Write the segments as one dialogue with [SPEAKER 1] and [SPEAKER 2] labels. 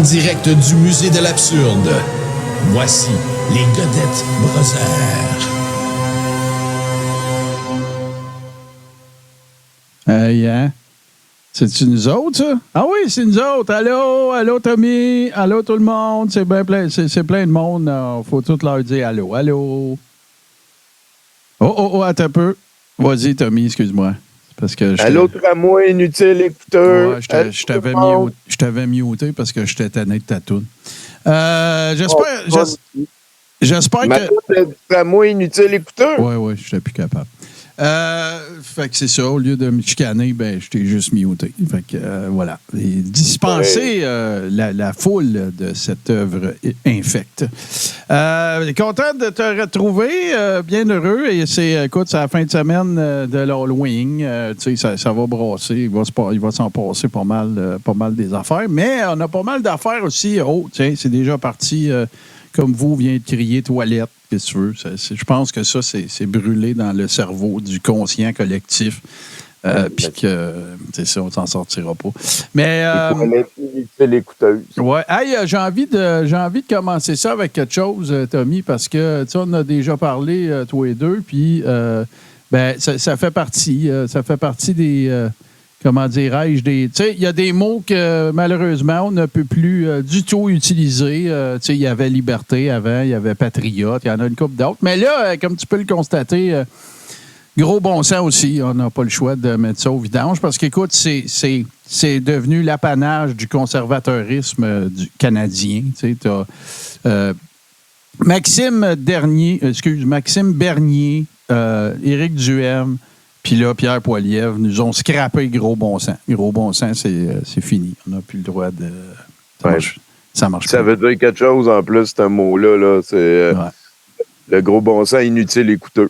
[SPEAKER 1] direct du musée de l'absurde, voici les Godette Brothers.
[SPEAKER 2] Hein? C'est-tu nous autres, ça? Ah oui, c'est nous autres. Allô, allô, Tommy. Allô, tout le monde. C'est bien plein, c'est plein de monde. Faut tout leur dire allô, allô. Oh, attends un peu. Vas-y, Tommy, excuse-moi. Parce que
[SPEAKER 3] allô, tramway, inutile, écouteur.
[SPEAKER 2] Ouais, je t'avais muté parce que j'étais tanné de ta toune. J'espère que...
[SPEAKER 3] Tramway, inutile, écouteur.
[SPEAKER 2] Oui, je n'étais plus capable. Fait que c'est ça, au lieu de me chicaner, ben, je t'ai juste muté. Fait que voilà. Et dispenser la foule de cette œuvre infecte. Content de te retrouver, bien heureux. Et écoute, c'est la fin de semaine de l'Halloween. Tu sais, ça va brasser. Il va s'en passer pas mal des affaires. Mais on a pas mal d'affaires aussi. Oh, tiens, c'est déjà parti. Comme vous, vient de crier toilette, qu'est-ce que tu veux. Je pense que ça, c'est brûlé dans le cerveau du conscient collectif. Puis que, c'est ça, on s'en sortira pas. Mais...
[SPEAKER 3] l'écouteuse.
[SPEAKER 2] Ouais. Hey, j'ai envie de commencer ça avec quelque chose, Tommy, parce que, tu sais, on a déjà parlé, toi et deux, puis, ça fait partie des... comment dirais-je, tu sais, il y a des mots que, malheureusement, on ne peut plus du tout utiliser. Tu sais, il y avait liberté avant, il y avait patriote, il y en a une couple d'autres. Mais là, comme tu peux le constater, gros bon sens aussi, on n'a pas le choix de mettre ça au vidange parce qu'écoute, c'est devenu l'apanage du conservateurisme du canadien. Tu sais, t'as Maxime Bernier, Éric Duhem, puis là, Pierre Poilievre nous ont scrappé gros bon sens. Gros bon sens, c'est fini. On n'a plus le droit de... Ça marche pas.
[SPEAKER 3] Ça veut dire quelque chose en plus, ce mot-là. Là. C'est le gros bon sens inutile et coûteux.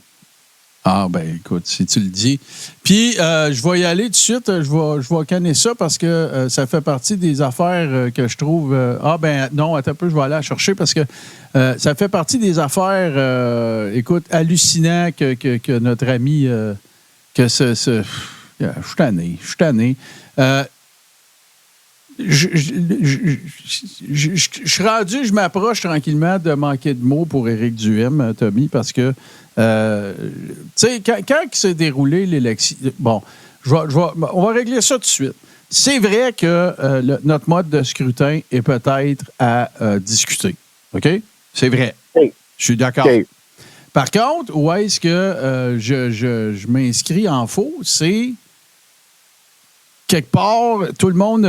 [SPEAKER 2] Ah, ben écoute, si tu le dis. Puis, je vais y aller tout de suite. Je vais canner ça parce que ça fait partie des affaires que je trouve... non, attends un peu, je vais aller la chercher parce que ça fait partie des affaires, écoute, hallucinant que notre ami... Je suis tanné. Je suis rendu, je m'approche tranquillement de manquer de mots pour Éric Duhem, Tommy, parce que, tu sais, quand s'est déroulé l'élection, bon, on va régler ça tout de suite. C'est vrai que notre mode de scrutin est peut-être à discuter. OK? C'est vrai.
[SPEAKER 3] Oui.
[SPEAKER 2] Je suis d'accord. Okay. Par contre, où est-ce que je m'inscris en faux, c'est quelque part, tout le monde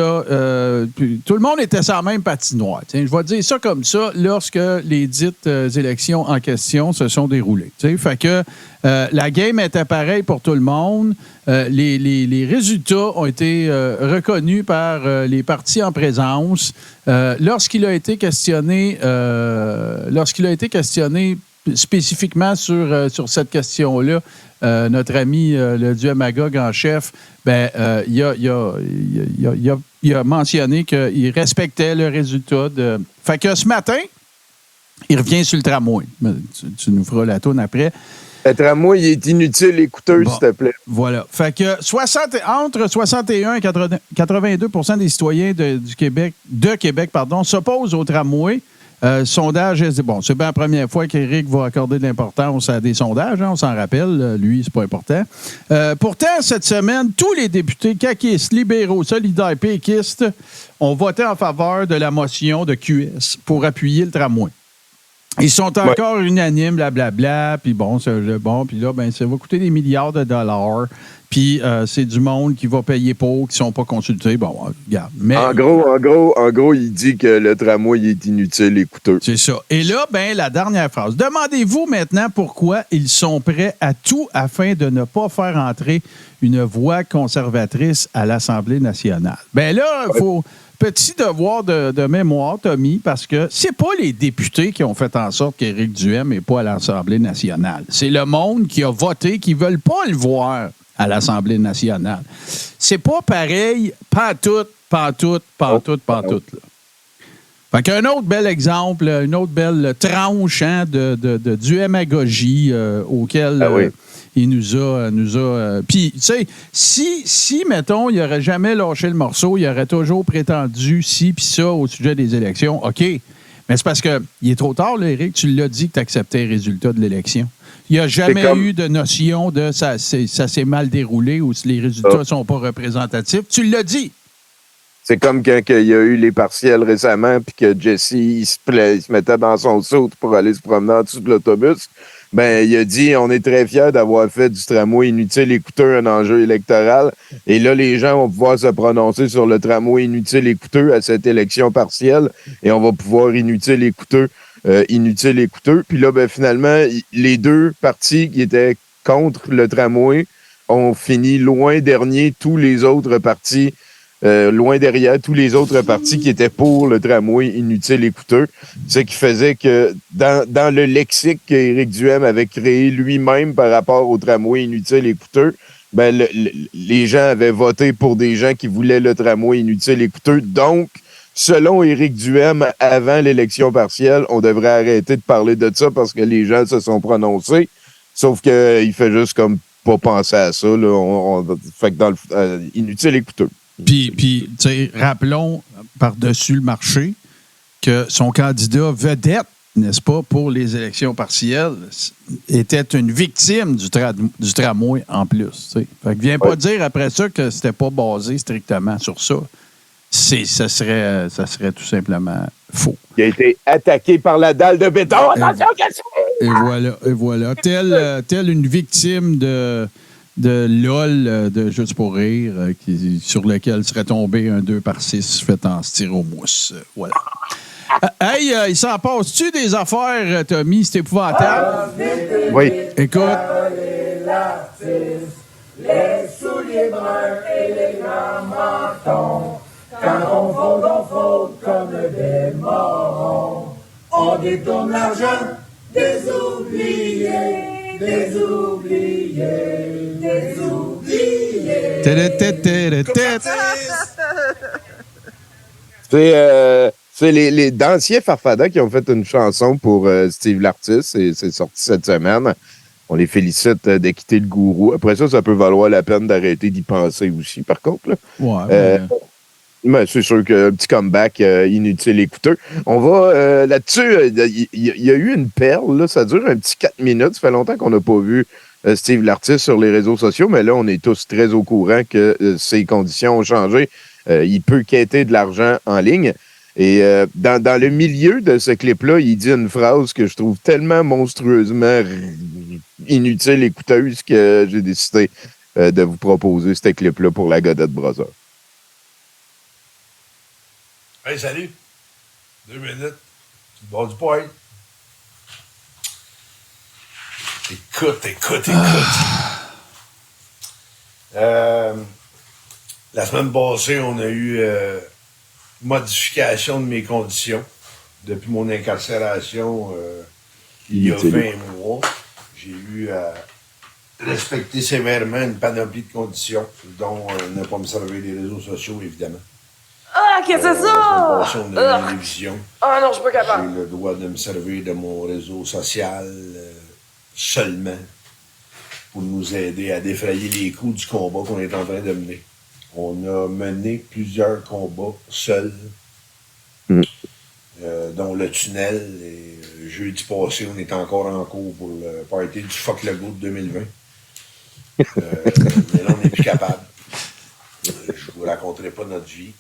[SPEAKER 2] était sur la même patinoire. Tiens, je vais dire ça comme ça lorsque les dites élections en question se sont déroulées. Fait que la game était pareille pour tout le monde. Les résultats ont été reconnus par les partis en présence. Lorsqu'il a été questionné spécifiquement sur cette question-là, notre ami le Duhem-Magog en chef, il a mentionné qu'il respectait le résultat de... Fait que ce matin, il revient sur le tramway. Tu nous feras la tourne après.
[SPEAKER 3] Le tramway, il est inutile et coûteux, s'il te plaît.
[SPEAKER 2] Voilà. Fait que entre 61 et 82 % des citoyens de Québec s'opposent au tramway. Sondage, bon, c'est bien la première fois qu'Éric va accorder de l'importance à des sondages, hein, on s'en rappelle, lui, c'est pas important. Pourtant, cette semaine, tous les députés caquistes, libéraux, solidaires, péquistes ont voté en faveur de la motion de QS pour appuyer le tramway. Ils sont encore unanimes, blablabla, puis bon, puis là, ça va coûter des milliards de dollars, puis c'est du monde qui va payer pour, qui ne sont pas consultés. Bon, regarde. Mais,
[SPEAKER 3] en gros, il dit que le tramway est inutile et coûteux.
[SPEAKER 2] C'est ça. Et là, la dernière phrase. Demandez-vous maintenant pourquoi ils sont prêts à tout afin de ne pas faire entrer une voix conservatrice à l'Assemblée nationale. Là, il faut... Petit devoir de mémoire, Tommy, parce que c'est pas les députés qui ont fait en sorte qu'Éric Duhem n'est pas à l'Assemblée nationale. C'est le monde qui a voté, qui ne veulent pas le voir à l'Assemblée nationale. C'est pas pareil, pantoute. Là. Fait qu'un autre bel exemple, une autre belle tranche de Duhemagogie auquel Il nous a puis, tu sais, si, mettons, il n'aurait jamais lâché le morceau, il aurait toujours prétendu ci puis ça au sujet des élections, OK. Mais c'est parce qu'il est trop tard, là, Éric. Tu l'as dit que tu acceptais les résultats de l'élection. Il n'y a jamais eu de notion de ça s'est mal déroulé ou si les résultats ne sont pas représentatifs. Tu l'as dit.
[SPEAKER 3] C'est comme quand il y a eu les partiels récemment, puis que Jesse il se mettait dans son saut pour aller se promener en dessous de l'autobus. Ben, il a dit on est très fiers d'avoir fait du tramway inutile et coûteux un enjeu électoral. Et là, les gens vont pouvoir se prononcer sur le tramway inutile et coûteux à cette élection partielle. Et on va pouvoir inutile et coûteux. Puis là, ben, finalement, les deux partis qui étaient contre le tramway ont fini loin dernier tous les autres partis. Loin derrière tous les autres partis qui étaient pour le tramway inutile et coûteux. Ce qui faisait que dans le lexique qu'Éric Duhem avait créé lui-même par rapport au tramway inutile et coûteux, ben les gens avaient voté pour des gens qui voulaient le tramway inutile et coûteux. Donc, selon Éric Duhem, avant l'élection partielle, on devrait arrêter de parler de ça parce que les gens se sont prononcés. Sauf qu'il fait juste comme pas penser à ça. Là. Fait que dans le inutile et coûteux.
[SPEAKER 2] Puis tu sais, rappelons par-dessus le marché que son candidat vedette, n'est-ce pas, pour les élections partielles, était une victime du tramway en plus. T'sais. Fait que viens pas dire après ça que c'était pas basé strictement sur ça. Ça serait tout simplement faux.
[SPEAKER 3] Il a été attaqué par la dalle de béton. Attention,
[SPEAKER 2] Et voilà. Telle une victime de LOL, de Juste pour rire, sur lequel serait tombé un 2/6 fait en styromousse. Voilà. Hey, il s'en passe-tu des affaires, Tommy? C'est épouvantable.
[SPEAKER 3] Oui.
[SPEAKER 2] Écoute.
[SPEAKER 4] Les souliers bruns et les grands mentons. Quand on fraude comme des morons. On détourne l'argent des oubliés. Des oubliés, des oubliés.
[SPEAKER 3] C'est les d'anciens Farfadans qui ont fait une chanson pour Steve l'artiste et c'est sorti cette semaine. On les félicite de quitter le gourou. Après ça, ça peut valoir la peine d'arrêter d'y penser aussi, par contre. Là.
[SPEAKER 2] Ouais.
[SPEAKER 3] Mais c'est sûr qu'un petit comeback inutile et coûteux. On va là-dessus, il y a eu une perle, là, ça dure un petit 4 minutes. Ça fait longtemps qu'on n'a pas vu Steve l'artiste sur les réseaux sociaux, mais là, on est tous très au courant que ses conditions ont changé. Il peut quêter de l'argent en ligne. Et dans le milieu de ce clip-là, il dit une phrase que je trouve tellement monstrueusement inutile et coûteuse que j'ai décidé de vous proposer ce clip-là pour la Godette Brothers.
[SPEAKER 1] Hey, salut! 2 minutes. Tu bois du poil. Écoute. La semaine passée, on a eu modification de mes conditions. Depuis mon incarcération, il y a 20 mois, j'ai eu à respecter sévèrement une panoplie de conditions, dont ne pas me servir des réseaux sociaux, évidemment.
[SPEAKER 5] Ah, qu'est-ce que c'est ça?
[SPEAKER 1] On a une révision.
[SPEAKER 5] Ah non, je suis pas capable.
[SPEAKER 1] J'ai le droit de me servir de mon réseau social seulement pour nous aider à défrayer les coûts du combat qu'on est en train de mener. On a mené plusieurs combats seuls, dont le tunnel. Et jeudi passé, on est encore en cours pour le party du Fuck le Go de 2020. Mais là, on n'est plus capable. Je vous raconterai pas notre vie.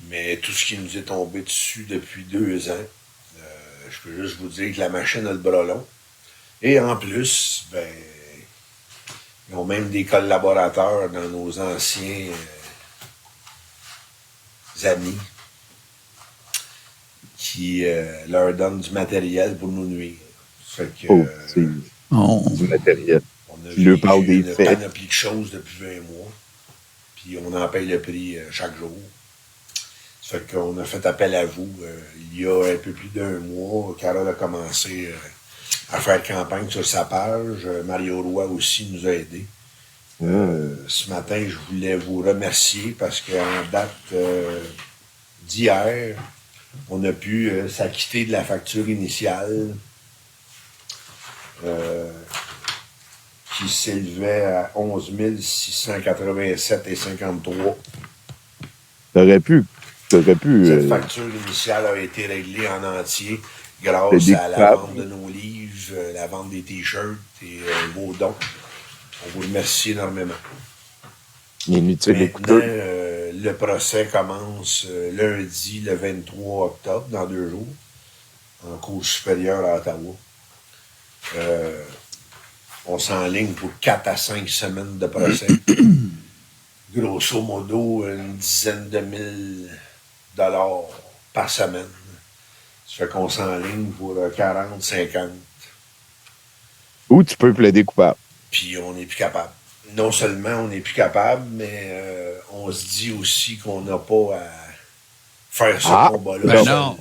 [SPEAKER 1] Mais tout ce qui nous est tombé dessus depuis 2 ans, je peux juste vous dire que la machine a le bras long. Et en plus, ben, ils ont même des collaborateurs dans nos anciens amis qui leur donnent du matériel pour nous nuire. Fait que,
[SPEAKER 3] du matériel.
[SPEAKER 1] On a
[SPEAKER 3] Je leur parle des
[SPEAKER 1] une
[SPEAKER 3] faits.
[SPEAKER 1] panoplie de choses depuis 20 mois. Puis on en paye le prix chaque jour. Ça fait qu'on a fait appel à vous. Il y a un peu plus d'1 mois, Carole a commencé à faire campagne sur sa page. Mario Roy aussi nous a aidés. Ce matin, je voulais vous remercier parce qu'en date d'hier, on a pu s'acquitter de la facture initiale qui s'élevait à 11 687,53.
[SPEAKER 3] T'aurais pu.
[SPEAKER 1] Cette facture initiale a été réglée en entier grâce à la vente de nos livres, la vente des T-shirts et vos dons. On vous remercie énormément.
[SPEAKER 3] Inutile
[SPEAKER 1] Maintenant,
[SPEAKER 3] écouteur.
[SPEAKER 1] le procès commence lundi, le 23 octobre, dans 2 jours, en cour supérieure à Ottawa. On s'enligne pour 4 à 5 semaines de procès. Grosso modo, une dizaine de mille dollars par semaine. Ça fait qu'on s'enligne pour 40, 50.
[SPEAKER 3] Ou tu peux plaider coupable.
[SPEAKER 1] Puis on n'est plus capable. Non seulement on n'est plus capable, mais on se dit aussi qu'on n'a pas à faire ce combat-là.
[SPEAKER 2] Ben
[SPEAKER 1] seul.
[SPEAKER 2] non.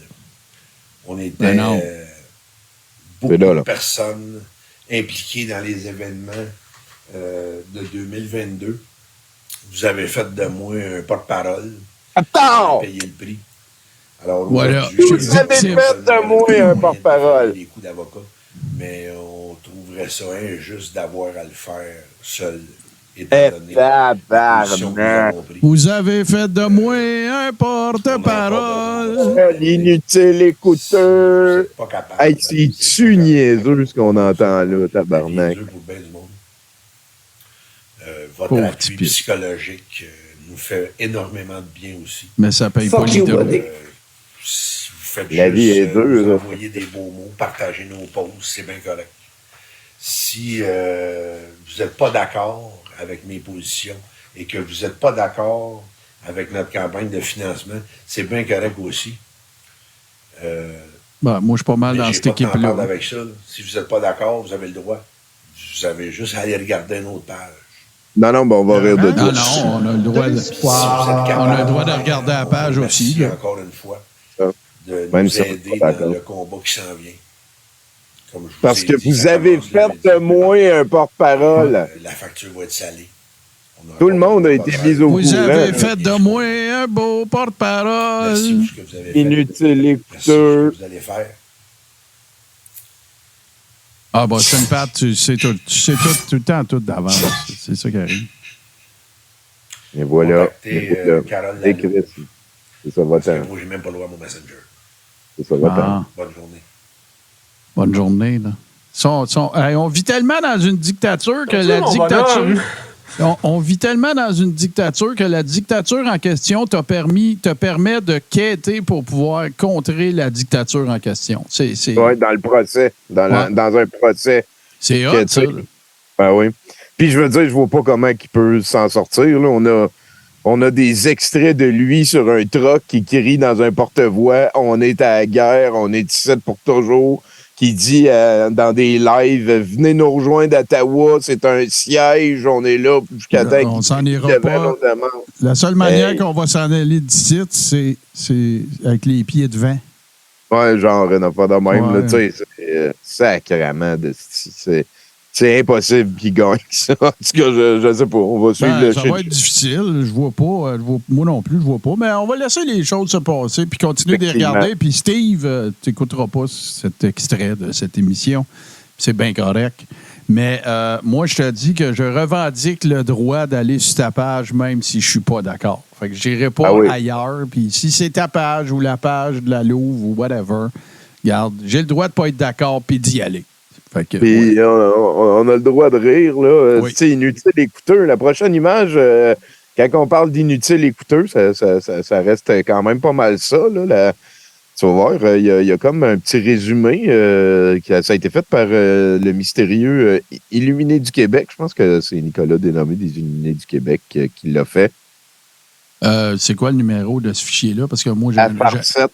[SPEAKER 1] On était
[SPEAKER 2] non.
[SPEAKER 1] beaucoup
[SPEAKER 3] là.
[SPEAKER 1] de personnes impliquées dans les événements de 2022. Vous avez fait de moi un porte-parole.
[SPEAKER 3] Attends!
[SPEAKER 1] Payé le prix. Alors,
[SPEAKER 2] Voilà.
[SPEAKER 1] aujourd'hui,
[SPEAKER 2] Vous avez
[SPEAKER 3] fait de moi un porte-parole.
[SPEAKER 1] Les coups d'avocat. Mais on trouverait ça injuste d'avoir à le faire seul. Étant donné la position que nous avons prise.
[SPEAKER 2] Vous avez fait de moi un porte-parole.
[SPEAKER 3] L'inutile
[SPEAKER 1] Vous
[SPEAKER 3] écouteur.
[SPEAKER 1] n'êtes pas capable.
[SPEAKER 3] Hey, c'est-tu niaiseux ce qu'on entend là, tabarnak?
[SPEAKER 1] Niaiseux pour bien du monde. Votre
[SPEAKER 2] Pauvre
[SPEAKER 1] appui
[SPEAKER 2] petit
[SPEAKER 1] psychologique nous fait énormément de bien aussi.
[SPEAKER 2] Mais ça paye pas
[SPEAKER 4] Fuck
[SPEAKER 2] les
[SPEAKER 4] you,
[SPEAKER 2] droits.
[SPEAKER 4] buddy.
[SPEAKER 1] Si vous faites
[SPEAKER 3] La vie est dure,
[SPEAKER 1] nous
[SPEAKER 3] là.
[SPEAKER 1] envoyer des beaux mots, partager nos posts, c'est bien correct. Si vous n'êtes pas d'accord avec mes positions et que vous n'êtes pas d'accord avec notre campagne de financement, c'est bien correct aussi.
[SPEAKER 2] Ben, moi, je suis pas mal
[SPEAKER 1] Mais
[SPEAKER 2] dans
[SPEAKER 1] j'ai
[SPEAKER 2] cette
[SPEAKER 1] pas de temps à
[SPEAKER 2] équipe-là.
[SPEAKER 1] perdre avec ça. Là. Si vous n'êtes pas d'accord, vous avez le droit. Vous avez juste à aller regarder une autre page.
[SPEAKER 3] Non, ben on va rire de
[SPEAKER 2] Non,
[SPEAKER 3] toi.
[SPEAKER 2] non, on a le droit de,
[SPEAKER 1] Si vous êtes capable,
[SPEAKER 2] on a le droit de regarder la page
[SPEAKER 1] merci
[SPEAKER 2] aussi. Là.
[SPEAKER 1] encore une fois
[SPEAKER 3] Ça.
[SPEAKER 1] de
[SPEAKER 3] Même
[SPEAKER 1] nous
[SPEAKER 3] si on est
[SPEAKER 1] aider
[SPEAKER 3] pas
[SPEAKER 1] dans
[SPEAKER 3] d'accord.
[SPEAKER 1] le combat qui s'en vient. Comme je vous
[SPEAKER 3] Parce
[SPEAKER 1] ai
[SPEAKER 3] que
[SPEAKER 1] dit,
[SPEAKER 3] vous
[SPEAKER 1] ça
[SPEAKER 3] avez
[SPEAKER 1] commence
[SPEAKER 3] fait
[SPEAKER 1] lundi.
[SPEAKER 3] de moi un porte-parole.
[SPEAKER 1] La facture va être salée. On a
[SPEAKER 3] Tout le
[SPEAKER 1] encore
[SPEAKER 3] monde a
[SPEAKER 1] pas
[SPEAKER 3] été
[SPEAKER 1] de
[SPEAKER 3] mis au
[SPEAKER 2] Vous
[SPEAKER 3] courant.
[SPEAKER 2] avez fait de moi un beau
[SPEAKER 1] Merci
[SPEAKER 2] porte-parole.
[SPEAKER 1] pour ce que vous avez fait.
[SPEAKER 3] Inutile
[SPEAKER 1] Merci pour ce
[SPEAKER 3] écouteur.
[SPEAKER 1] que vous allez faire.
[SPEAKER 2] Ah, bah, c'est une patte, tu sais tout le temps, tout d'avance. C'est ça qui arrive.
[SPEAKER 3] Et voilà.
[SPEAKER 1] Contactez Carole
[SPEAKER 3] Et
[SPEAKER 1] Lallou.
[SPEAKER 3] Chris. C'est ça,
[SPEAKER 1] Parce que
[SPEAKER 3] va-t'en.
[SPEAKER 1] moi, j'ai même pas le droit à mon Messenger.
[SPEAKER 3] C'est ça, va-t'en.
[SPEAKER 2] Ah,
[SPEAKER 1] Bonne journée.
[SPEAKER 2] bonne journée, là. Hey, on vit tellement dans une dictature que la
[SPEAKER 5] mon
[SPEAKER 2] dictature.
[SPEAKER 5] bonhomme.
[SPEAKER 2] On vit tellement dans une dictature que la dictature en question te permet de quêter pour pouvoir contrer la dictature en question. C'est
[SPEAKER 3] Ouais, dans le procès. Dans un procès.
[SPEAKER 2] hot,
[SPEAKER 3] Que,
[SPEAKER 2] ça.
[SPEAKER 3] tu sais,
[SPEAKER 2] Là.
[SPEAKER 3] Ben oui. Puis je veux dire, je vois pas comment il peut s'en sortir. Là. On a des extraits de lui sur un truck qui crie dans un porte-voix. On est à la guerre, on est ici pour toujours. Qui dit dans des lives, venez nous rejoindre à Ottawa, c'est un siège, on est là jusqu'à temps
[SPEAKER 2] On
[SPEAKER 3] qu'il
[SPEAKER 2] s'en ira
[SPEAKER 3] devrait
[SPEAKER 2] pas.
[SPEAKER 3] nos demandes.
[SPEAKER 2] La seule manière
[SPEAKER 3] Hey.
[SPEAKER 2] qu'on va s'en aller d'ici, c'est avec les pieds devant.
[SPEAKER 3] Ouais, genre, une affaire de même.
[SPEAKER 2] Ouais.
[SPEAKER 3] Là, tu sais, c'est sacrément de c'est impossible qu'il gagne ça. En tout cas, je sais pas. On va suivre
[SPEAKER 2] Ben,
[SPEAKER 3] le
[SPEAKER 2] ça
[SPEAKER 3] shit.
[SPEAKER 2] va être difficile. Je vois pas. Moi non plus, je vois pas. Mais on va laisser les choses se passer puis continuer de les
[SPEAKER 3] Effectivement.
[SPEAKER 2] regarder. Puis Steve, tu n'écouteras pas cet extrait de cette émission. C'est bien correct. Mais moi, je te dis que je revendique le droit d'aller sur ta page, même si je suis pas d'accord. Fait que j'irai pas
[SPEAKER 3] Ah oui.
[SPEAKER 2] ailleurs. Puis si c'est ta page ou la page de la Louve ou whatever, regarde, j'ai le droit de pas être d'accord puis d'y aller. Fait que,
[SPEAKER 3] Puis
[SPEAKER 2] ouais.
[SPEAKER 3] on a le droit de rire, là.
[SPEAKER 2] Oui.
[SPEAKER 3] Tu sais, inutile écouteur. La prochaine image, quand on parle d'inutile écouteur, ça reste quand même pas mal ça, là. Tu vas voir, il y a comme un petit résumé ça a été fait par le mystérieux Illuminé du Québec. Je pense que c'est Nicolas Dénommé des Illuminés du Québec qui l'a fait.
[SPEAKER 2] C'est quoi le numéro de ce fichier-là? Parce que moi,
[SPEAKER 3] À part 7.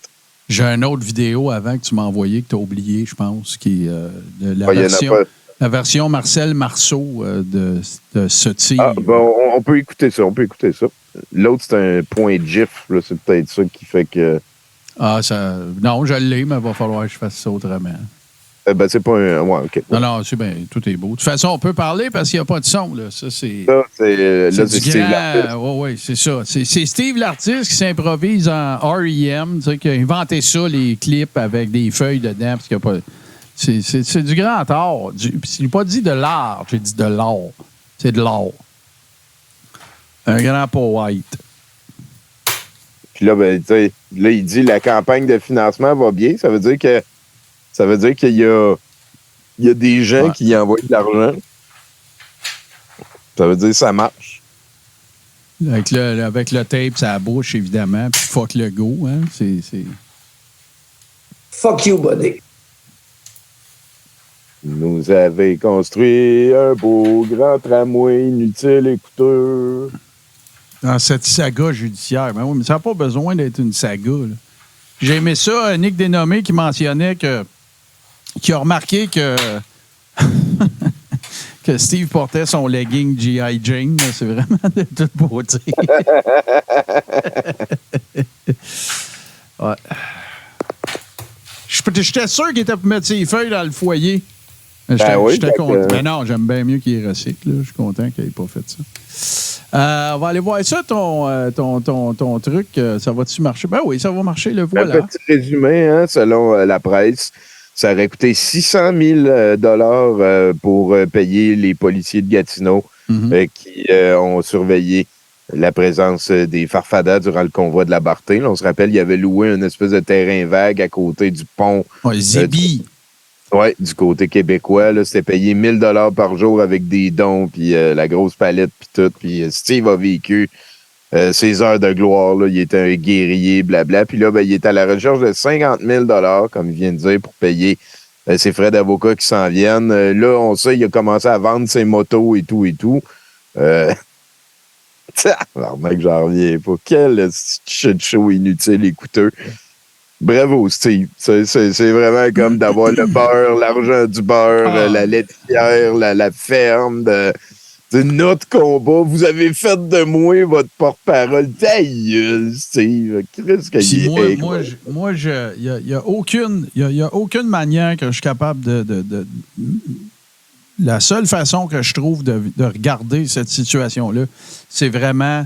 [SPEAKER 2] j'ai une autre vidéo avant que tu m'as envoyé, que tu as oublié, je pense, qui est de
[SPEAKER 3] Il y en a pas.
[SPEAKER 2] la version Marcel Marceau de ce tir.
[SPEAKER 3] Ah, bon, on peut écouter ça. L'autre, c'est un point GIF. Là, c'est peut-être ça qui fait que...
[SPEAKER 2] Non, je l'ai, mais il va falloir que je fasse ça autrement.
[SPEAKER 3] Ben, c'est pas un... Ouais, OK.
[SPEAKER 2] Non, c'est bien, tout est beau. De toute façon, on peut parler parce qu'il n'y a pas de son. Là. Ça, c'est...
[SPEAKER 3] Ça, c'est
[SPEAKER 2] C'est du
[SPEAKER 3] Steve
[SPEAKER 2] grand...
[SPEAKER 3] Lartiste.
[SPEAKER 2] Oui, c'est ça. C'est Steve l'artiste qui s'improvise en REM, tu sais, qui a inventé ça, les clips avec des feuilles dedans, parce qu'il n'y a pas... C'est du grand art. Je n'ai pas dit de l'art, j'ai dit de l'art. C'est de l'art. Un grand poète.
[SPEAKER 3] Puis là, ben, tu sais, là, il dit la campagne de financement va bien. Ça veut dire qu'il y a des gens qui y envoient de l'argent. Ça veut dire que ça marche.
[SPEAKER 2] Avec le tape, ça bouche, évidemment. Puis fuck le go, hein. C'est...
[SPEAKER 4] Fuck you, buddy.
[SPEAKER 3] Nous avez construit un beau grand tramway inutile et coûteux.
[SPEAKER 2] Dans cette saga judiciaire. Ben oui, mais ça n'a pas besoin d'être une saga, là. J'ai aimé ça, Nick Dénommé qui mentionnait qui a remarqué que que Steve portait son legging G.I. Jane. C'est vraiment de toute beauté. Ouais. J'étais sûr qu'il était pour mettre ses feuilles dans le foyer. J'étais content. Mais non, j'aime bien mieux qu'il recycle. Là. Je suis content qu'il n'ait pas fait ça. On va aller voir ça, ton truc. Ça va-tu marcher? Ben oui, ça va marcher. Le voilà.
[SPEAKER 3] Un petit résumé, hein, selon la presse. Ça aurait coûté 600 000 pour payer les policiers de Gatineau qui ont surveillé la présence des farfadats durant le convoi de la Barthé. Là, on se rappelle, il y avait loué une espèce de terrain vague à côté du pont.
[SPEAKER 2] Ouais, Zibi.
[SPEAKER 3] Du côté québécois. Là, c'était payé 1 000 par jour avec des dons, puis la grosse palette, puis tout. Puis Steve a vécu ses heures de gloire. Là, il était un guerrier, blabla. Puis là, ben, il est à la recherche de 50 000 comme il vient de dire, pour payer ses frais d'avocat qui s'en viennent. Là, on sait, il a commencé à vendre ses motos et tout et tout. Mec, j'en reviens pas. Quel shit show inutile et coûteux. Bravo, Steve. C'est vraiment comme d'avoir le beurre, l'argent du beurre, la laitière, la ferme. C'est notre combat. Vous avez fait de moi votre porte-parole. Taille, Steve. Qu'est-ce qu'il est?
[SPEAKER 2] Moi, il n'y a aucune manière que je suis capable de la seule façon que je trouve de regarder cette situation-là, c'est vraiment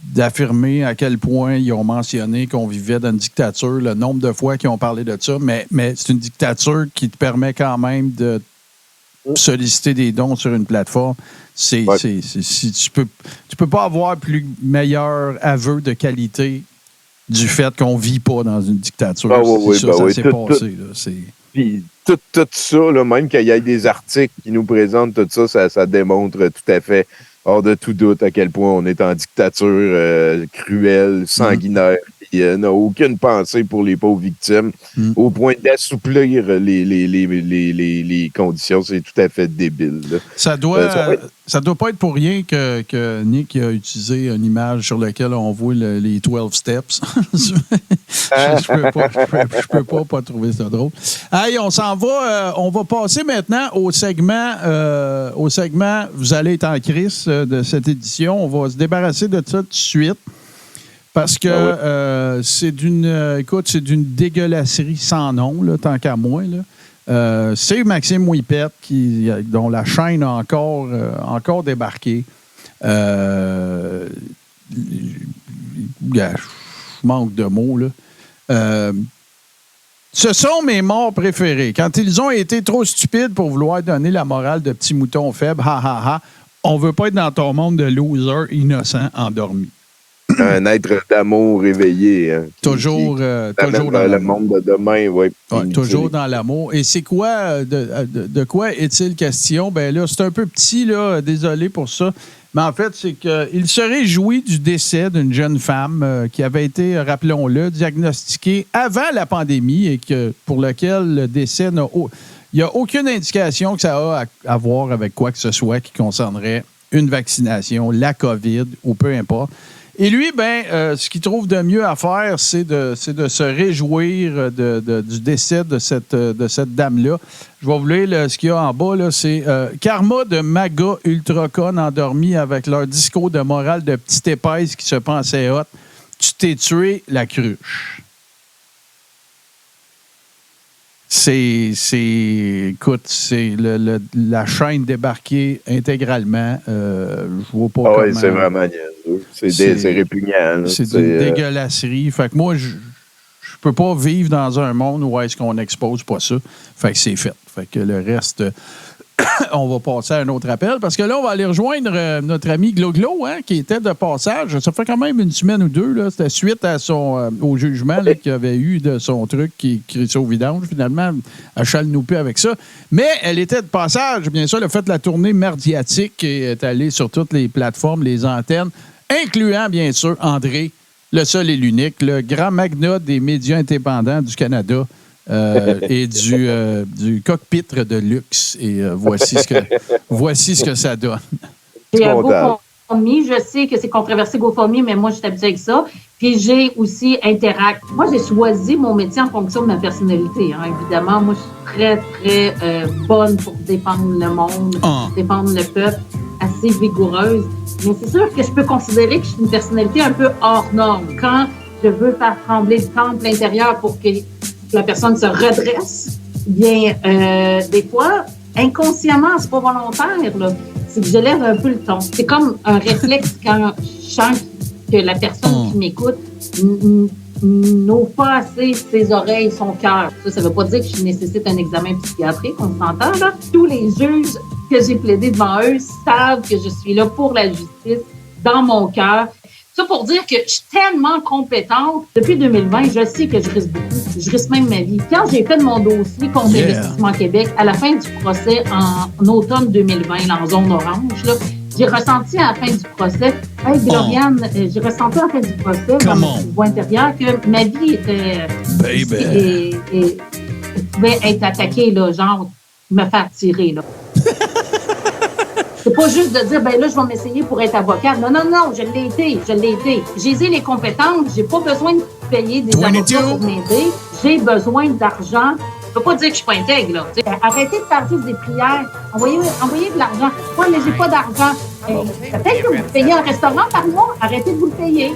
[SPEAKER 2] d'affirmer à quel point ils ont mentionné qu'on vivait dans une dictature, le nombre de fois qu'ils ont parlé de ça, mais c'est une dictature qui te permet quand même de solliciter des dons sur une plateforme. Tu peux pas avoir plus meilleur aveu de qualité du fait qu'on vit pas dans une dictature. Ça s'est passé.
[SPEAKER 3] Puis tout ça, là, même qu'il y ait des articles qui nous présentent tout ça, ça démontre tout à fait, hors de tout doute, à quel point on est en dictature cruelle, sanguinaire, qui n'a aucune pensée pour les pauvres victimes, au point d'assouplir les conditions. C'est tout à fait débile. Là.
[SPEAKER 2] Ça doit pas être pour rien que Nick a utilisé une image sur laquelle on voit les 12 steps. Je peux pas trouver ça drôle. Hey, on s'en va. On va passer maintenant au segment. Vous allez être en crise de cette édition. On va se débarrasser de ça tout de suite. Parce que c'est d'une dégueulasserie sans nom, là, tant qu'à moi. Là. C'est Maxime Ouipette dont la chaîne a encore débarqué. Je manque de mots, là. Ce sont mes morts préférés. Quand ils ont été trop stupides pour vouloir donner la morale de petits moutons faibles, on veut pas être dans ton monde de losers innocents endormis.
[SPEAKER 3] Un être d'amour réveillé. Hein,
[SPEAKER 2] toujours dans
[SPEAKER 3] le monde de demain, oui.
[SPEAKER 2] Ouais, toujours dans l'amour. Et c'est quoi, de quoi est-il question? Ben là, c'est un peu petit, là, désolé pour ça. Mais en fait, c'est qu'il se réjouit du décès d'une jeune femme qui avait été, rappelons-le, diagnostiquée avant la pandémie et pour lequel le décès il n'y a aucune indication que ça a à voir avec quoi que ce soit qui concernerait une vaccination, la COVID ou peu importe. Et lui, ce qu'il trouve de mieux à faire, c'est de se réjouir du décès de cette dame-là. Je vais vous lire ce qu'il y a en bas. Là, c'est Karma de MAGA Ultracon endormis avec leur discours de morale de petite épaisse qui se pensait hot. Tu t'es tué la cruche. Écoute, c'est la chaîne débarquée intégralement. Je vois pas comment...
[SPEAKER 3] c'est vraiment niaiseux. C'est répugnant.
[SPEAKER 2] C'est une dégueulasserie. Fait que moi, je peux pas vivre dans un monde où est-ce qu'on n'expose pas ça. Fait que c'est fait. Fait que le reste, on va passer à un autre appel parce que là, on va aller rejoindre notre ami Glo-Glo, hein, qui était de passage. Ça fait quand même une semaine ou deux. Là. C'était suite à au jugement là, qu'il avait eu de son truc qui crissait au vidange. Finalement, à Chalnoupé avec ça. Mais elle était de passage. Bien sûr, elle a fait la tournée merdiatique et est allée sur toutes les plateformes, les antennes, incluant, bien sûr, André, le seul et l'unique, le grand magnat des médias indépendants du Canada. Et du cockpit de luxe. Et voici ce que ça donne.
[SPEAKER 6] J'ai un GoFundMe. Je sais que c'est controversé GoFundMe, mais moi, je suis habituée avec ça. Puis j'ai aussi Interact. Moi, j'ai choisi mon métier en fonction de ma personnalité. Hein, évidemment, moi, je suis très, très bonne pour défendre le monde, défendre le peuple, assez vigoureuse. Mais c'est sûr que je peux considérer que je suis une personnalité un peu hors norme. Quand je veux faire trembler le temple intérieur pour que la personne se redresse, bien, des fois, inconsciemment, c'est pas volontaire, là. C'est que je lève un peu le ton. C'est comme un réflexe quand je sens que la personne qui m'écoute n'ouvre pas assez ses oreilles, son cœur. Ça veut pas dire que je nécessite un examen psychiatrique, on s'entend, là. Tous les juges que j'ai plaidé devant eux savent que je suis là pour la justice, dans mon cœur. Ça pour dire que je suis tellement compétente. Depuis 2020, je sais que je risque beaucoup. Je risque même ma vie. Quand j'ai fait mon dossier contre Investissement Québec, à la fin du procès en automne 2020, là, en zone orange, là, j'ai ressenti à la fin du procès, hey, Gloriane, j'ai ressenti à la fin du procès, dans mon voix intérieure, que ma vie était... et pouvait être attaquée, là, genre, me faire tirer, là. C'est pas juste de dire, ben là, je vais m'essayer pour être avocate. Non, non, non, je l'ai été. J'ai les compétences, j'ai pas besoin de payer des avocats pour m'aider. J'ai besoin d'argent. Je peux pas dire que je suis pas intègre, là. T'sais, arrêtez de faire juste des prières. Envoyez de l'argent. Moi, mais j'ai pas d'argent. Peut-être que vous payez un restaurant par mois. Arrêtez de vous le payer.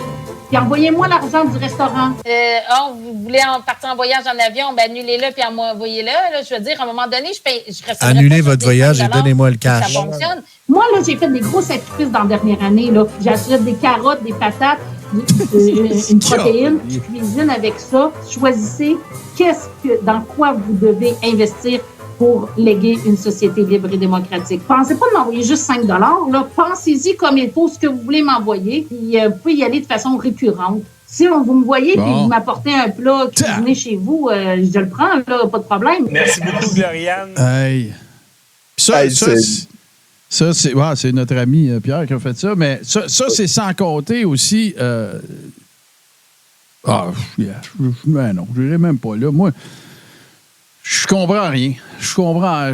[SPEAKER 6] Puis envoyez-moi l'argent du restaurant.
[SPEAKER 7] Vous voulez partir en voyage en avion, ben annulez-le puis envoyez-le. Là, je veux dire, à un moment donné,
[SPEAKER 8] annulez votre voyage et donnez-moi le cash.
[SPEAKER 7] Ça fonctionne.
[SPEAKER 6] Moi, là, j'ai fait des gros sacrifices dans la dernière année. Là. J'achète des carottes, des patates, une protéine, je cuisine avec ça. Choisissez dans quoi vous devez investir pour léguer une société libre et démocratique. Pensez pas de m'envoyer juste 5 $. Là. Pensez-y comme il faut ce que vous voulez m'envoyer. Puis, vous pouvez y aller de façon récurrente. Si vous me voyez et vous m'apportez un plat cuisiné chez vous, je le prends, là, pas de problème.
[SPEAKER 9] Merci beaucoup, Gloriane.
[SPEAKER 2] Hey. Ça, c'est notre ami Pierre qui a fait ça, mais ça c'est sans compter aussi... Ben non, je n'irai même pas là. Moi, je comprends rien.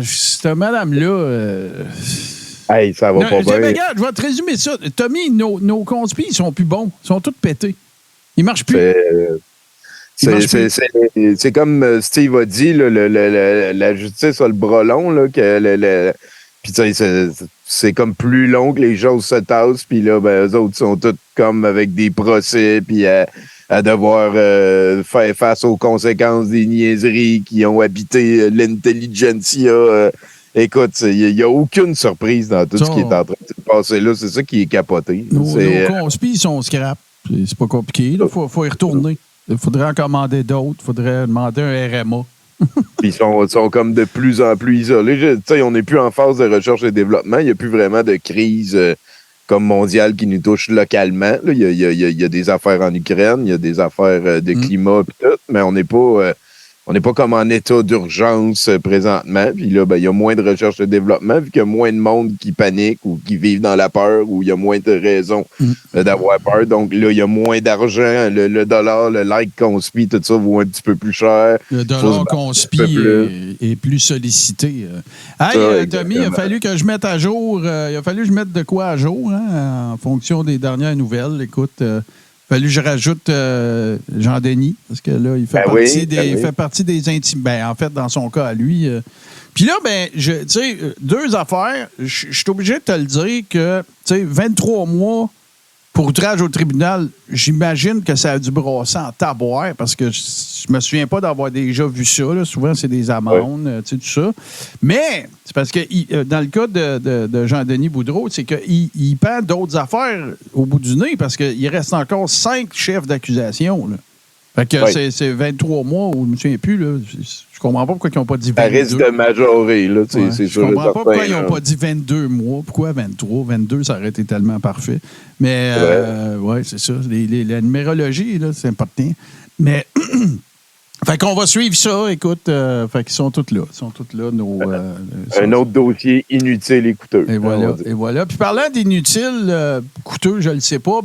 [SPEAKER 2] Cette madame-là...
[SPEAKER 3] Hey, ça va pas bien.
[SPEAKER 2] Regarde, je vais te résumer ça. Tommy, nos conspis, ils sont plus bons. Ils sont tous pétés. Ils marchent plus.
[SPEAKER 3] C'est comme Steve a dit, là, la justice a le bras long, là, puis c'est comme plus long que les choses se tassent, puis là, ben, eux autres sont tous comme avec des procès, puis à devoir faire face aux conséquences des niaiseries qui ont habité l'intelligentsia. Écoute, il n'y a aucune surprise dans tout ce qui est en train de se passer là. C'est ça qui est capoté.
[SPEAKER 2] Nos conspis sont scrap. C'est pas compliqué. Il faut y retourner. Il faudrait en commander d'autres. Il faudrait demander un RMA.
[SPEAKER 3] Puis ils sont comme de plus en plus isolés. On n'est plus en phase de recherche et développement. Il n'y a plus vraiment de crise comme mondiale qui nous touche localement. Il y a des affaires en Ukraine, il y a des affaires de climat et tout, mais on n'est pas comme en état d'urgence présentement. Puis là, ben, il y a moins de recherche et développement, vu qu'il y a moins de monde qui panique ou qui vivent dans la peur, ou il y a moins de raisons d'avoir peur. Donc là, il y a moins d'argent. Le dollar, le like conspi, tout ça vaut un petit peu plus cher.
[SPEAKER 2] Le dollar conspi est plus sollicité. Hey, Tommy, il a fallu que je mette à jour. Il a fallu que je mette de quoi à jour, hein, en fonction des dernières nouvelles. Écoute... fallu que je rajoute Jean-Denis, parce que là, il fait partie des intimes. Ben, en fait, dans son cas à lui. Puis là, ben, tu sais, deux affaires. Je suis obligé de te le dire que, tu sais, 23 mois pour outrage au tribunal, j'imagine que ça a dû brasser en taboire, parce que je me souviens pas d'avoir déjà vu ça. Là. Souvent, c'est des amendes, tu sais, tout ça. Mais, c'est parce que dans le cas de Jean-Denis Boudreau, c'est qu'il perd d'autres affaires au bout du nez, parce qu'il reste encore 5 chefs d'accusation. Là. Fait que
[SPEAKER 3] Ouais.
[SPEAKER 2] c'est 23 mois, ou je me souviens plus, là. Je comprends pas pourquoi ils n'ont pas dit 22.
[SPEAKER 3] Ça risque de majorer, là.
[SPEAKER 2] Ouais,
[SPEAKER 3] C'est
[SPEAKER 2] je
[SPEAKER 3] sûr et
[SPEAKER 2] comprends pas pourquoi ils
[SPEAKER 3] certain,
[SPEAKER 2] n'ont pas dit 22 mois. Pourquoi 23? 22, ça aurait été tellement parfait. Mais, ouais, c'est ça. La numérologie, là, c'est important. Mais, fait qu'on va suivre ça. Écoute, fait qu'ils sont tous là. Ils sont tous là, nos...
[SPEAKER 3] Un autre dossier inutile et couteux.
[SPEAKER 2] Et voilà. Et voilà. Puis parlant d'inutiles, coûteux, je ne le sais pas,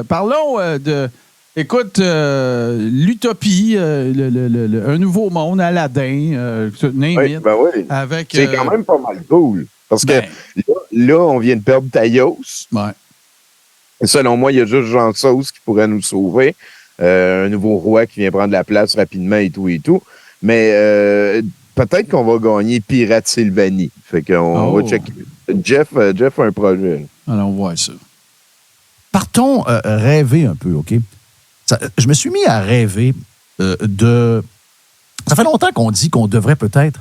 [SPEAKER 2] parlons de... Écoute, l'utopie, un nouveau monde, Aladdin, name
[SPEAKER 3] Oui,
[SPEAKER 2] it,
[SPEAKER 3] ben oui.
[SPEAKER 2] avec...
[SPEAKER 3] C'est quand même pas mal cool. Parce que
[SPEAKER 2] Ben.
[SPEAKER 3] là, on vient de perdre Taïos.
[SPEAKER 2] Ouais.
[SPEAKER 3] Et selon moi, il y a juste Jean Sauce qui pourrait nous sauver. Un nouveau roi qui vient prendre la place rapidement et tout et tout. Mais peut-être qu'on va gagner Pirate Sylvanie. Fait qu'on va checker. Jeff a un projet.
[SPEAKER 2] Alors, on voit ça.
[SPEAKER 9] Partons rêver un peu, OK? Je me suis mis à rêver de... Ça fait longtemps qu'on dit qu'on devrait peut-être,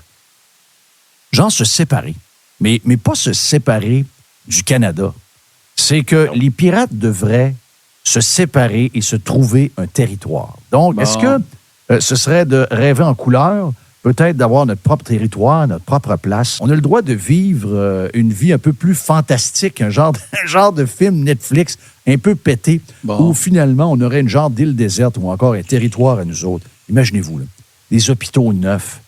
[SPEAKER 9] genre, se séparer. Mais pas se séparer du Canada. C'est que les pirates devraient se séparer et se trouver un territoire. Donc, est-ce que ce serait de rêver en couleur, peut-être d'avoir notre propre territoire, notre propre place? On a le droit de vivre une vie un peu plus fantastique, un genre de film Netflix un peu pété, où finalement on aurait une genre d'île déserte ou encore un territoire à nous autres. Imaginez-vous, là, des hôpitaux neufs,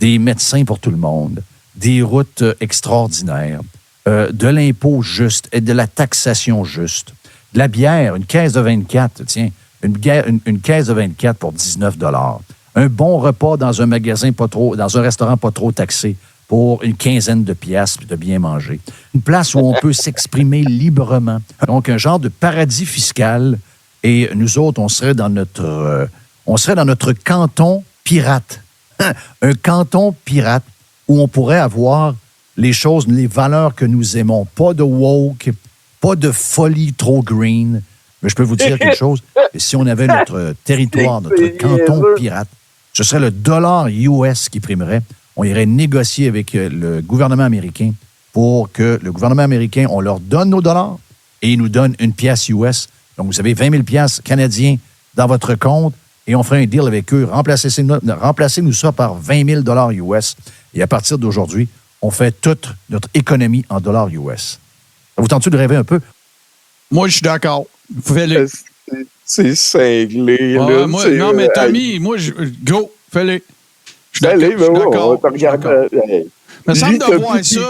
[SPEAKER 9] des médecins pour tout le monde, des routes extraordinaires, de l'impôt juste et de la taxation juste, de la bière, une caisse de 24, tiens, une caisse de 24 pour 19 $. Un bon repas dans un magasin dans un restaurant pas trop taxé pour une quinzaine de piastres de bien manger. Une place où on peut s'exprimer librement. Donc, un genre de paradis fiscal. Et nous autres, on serait dans notre canton pirate. Un canton pirate où on pourrait avoir les choses, les valeurs que nous aimons. Pas de woke, pas de folie trop green. Mais je peux vous dire quelque chose. Si on avait notre territoire, notre canton pirate, ce serait le dollar US qui primerait. On irait négocier avec le gouvernement américain pour que le gouvernement américain, on leur donne nos dollars et ils nous donnent une pièce US. Donc, vous savez, 20 000 piastres canadiens dans votre compte et on ferait un deal avec eux. Remplacez-nous ça par 20 000 US. Et à partir d'aujourd'hui, on fait toute notre économie en dollars US. Ça vous tente-tu de rêver un peu?
[SPEAKER 2] Moi, je suis d'accord. Fais-le.
[SPEAKER 3] C'est cinglé.
[SPEAKER 2] Ouais,
[SPEAKER 3] là,
[SPEAKER 2] non, mais Tommy, moi, go, fais-le.
[SPEAKER 3] Allez, ben ouais, on va te regarder.
[SPEAKER 2] Me semble de voir ça.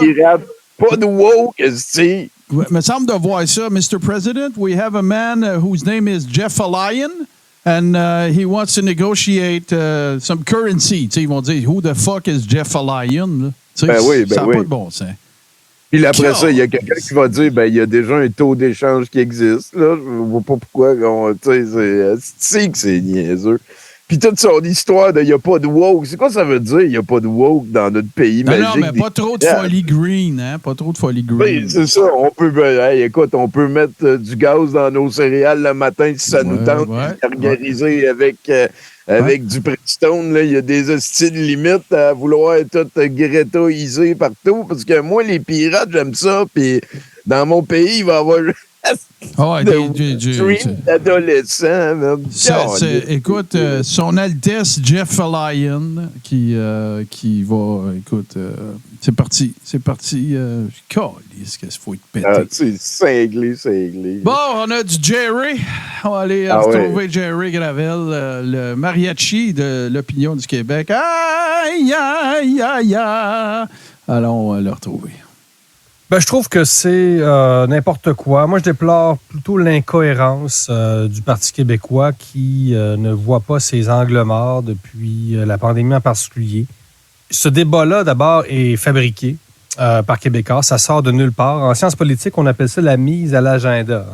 [SPEAKER 3] Pas de woke, esti.
[SPEAKER 2] Me semble de voir ça. Mr. President, we have a man whose name is Jeff Alion, and he wants to negotiate some currency. T'sais, ils vont dire, who the fuck is Jeff Alion?
[SPEAKER 3] Ben oui, ben
[SPEAKER 2] ça n'a
[SPEAKER 3] oui.
[SPEAKER 2] pas de bon sens.
[SPEAKER 3] Puis après ça, il y a quelqu'un qui va dire, ben il y a déjà un taux d'échange qui existe. Là. Je ne vois pas pourquoi. C'est que c'est niaiseux. Puis toute son histoire de il n'y a pas de woke. C'est quoi ça veut dire, il n'y a pas de woke dans notre pays magique?
[SPEAKER 2] Non, mais pas trop de folie green, hein? Pas trop de folie green.
[SPEAKER 3] Oui, c'est ça. On peut, écoute, on peut mettre du gaz dans nos céréales le matin si ça nous tente. Gargariser avec du Prestone. Il y a des hostiles limites à vouloir tout grétoiser partout. Parce que moi, les pirates, j'aime ça. Puis dans mon pays, il va y avoir... d'adolescents.
[SPEAKER 2] Écoute, son Altesse Jeff Alion qui va, écoute, c'est parti. Qu'est-ce qu'il faut être pété.
[SPEAKER 3] C'est cinglé.
[SPEAKER 2] Bon, on a du Jerry. On va aller retrouver Jerry Gravel, le mariachi de l'opinion du Québec. Aïe, aïe, aïe, aïe. Allons le retrouver.
[SPEAKER 10] Ben, je trouve que c'est n'importe quoi. Moi, je déplore plutôt l'incohérence du Parti québécois qui ne voit pas ses angles morts depuis la pandémie en particulier. Ce débat-là, d'abord, est fabriqué par Québécois. Ça sort de nulle part. En sciences politiques, on appelle ça la mise à l'agenda.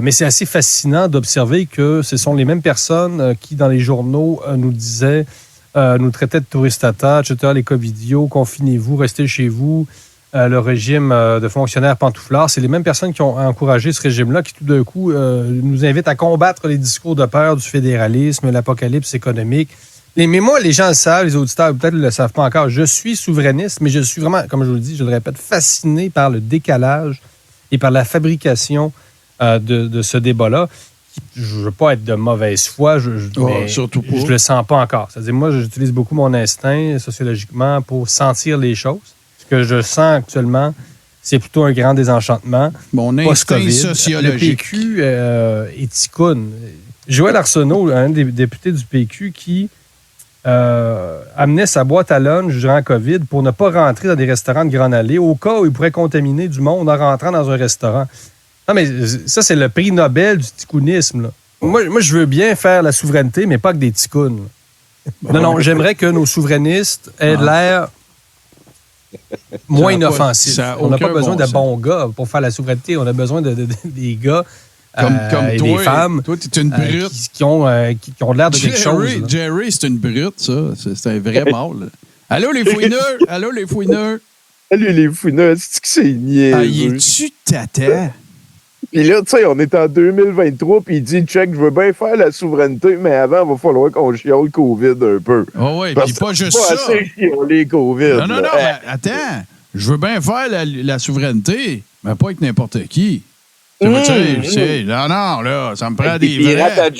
[SPEAKER 10] Mais c'est assez fascinant d'observer que ce sont les mêmes personnes qui, dans les journaux, nous disaient, nous traitaient de touristes etc., les covidios, confinez-vous, restez chez vous. Le régime de fonctionnaires pantouflards, c'est les mêmes personnes qui ont encouragé ce régime-là qui, tout d'un coup, nous invitent à combattre les discours de peur du fédéralisme, l'apocalypse économique. Mais moi, les gens le savent, les auditeurs peut-être ne le savent pas encore. Je suis souverainiste, mais je suis vraiment, comme je vous le dis, je le répète, fasciné par le décalage et par la fabrication de ce débat-là je veux pas être de mauvaise foi, mais
[SPEAKER 2] surtout pas.
[SPEAKER 10] Je le sens pas encore. C'est-à-dire, moi, j'utilise beaucoup mon instinct sociologiquement pour sentir les choses. Ce que je sens actuellement, c'est plutôt un grand désenchantement.
[SPEAKER 2] Mon instinct sociologique.
[SPEAKER 10] Le PQ est ticoune. Joël Arsenault, un des députés du PQ, qui amenait sa boîte à lunch durant la COVID pour ne pas rentrer dans des restaurants de Grande Allée au cas où il pourrait contaminer du monde en rentrant dans un restaurant. Non, mais ça, c'est le prix Nobel du ticounisme. Là. Moi, je veux bien faire la souveraineté, mais pas avec des ticounes. Non, j'aimerais que nos souverainistes aient l'air moins inoffensifs. On n'a pas besoin de bons gars pour faire la souveraineté. On a besoin des gars
[SPEAKER 2] comme
[SPEAKER 10] et
[SPEAKER 2] toi,
[SPEAKER 10] des femmes
[SPEAKER 2] toi, t'es une brute.
[SPEAKER 10] Qui ont l'air de quelque chose.
[SPEAKER 2] Jerry, c'est une brute, ça. C'est un vrai mâle. Allô, les fouineurs! Allô, les fouineurs!
[SPEAKER 3] Salut, les fouineurs! C'est que c'est niaiseux.
[SPEAKER 2] Ah, y es-tu tata?
[SPEAKER 3] Puis là, tu sais, on est en 2023, puis il dit, check, je veux bien faire la souveraineté, mais avant, il va falloir qu'on chiale le COVID un peu.
[SPEAKER 2] Oh oui, puis pas juste
[SPEAKER 3] ça.
[SPEAKER 2] ça.
[SPEAKER 3] Assez chialer COVID.
[SPEAKER 2] Non, mais attends. Je veux bien faire la souveraineté, mais pas avec n'importe qui. Non, là, ça me prend des vrais.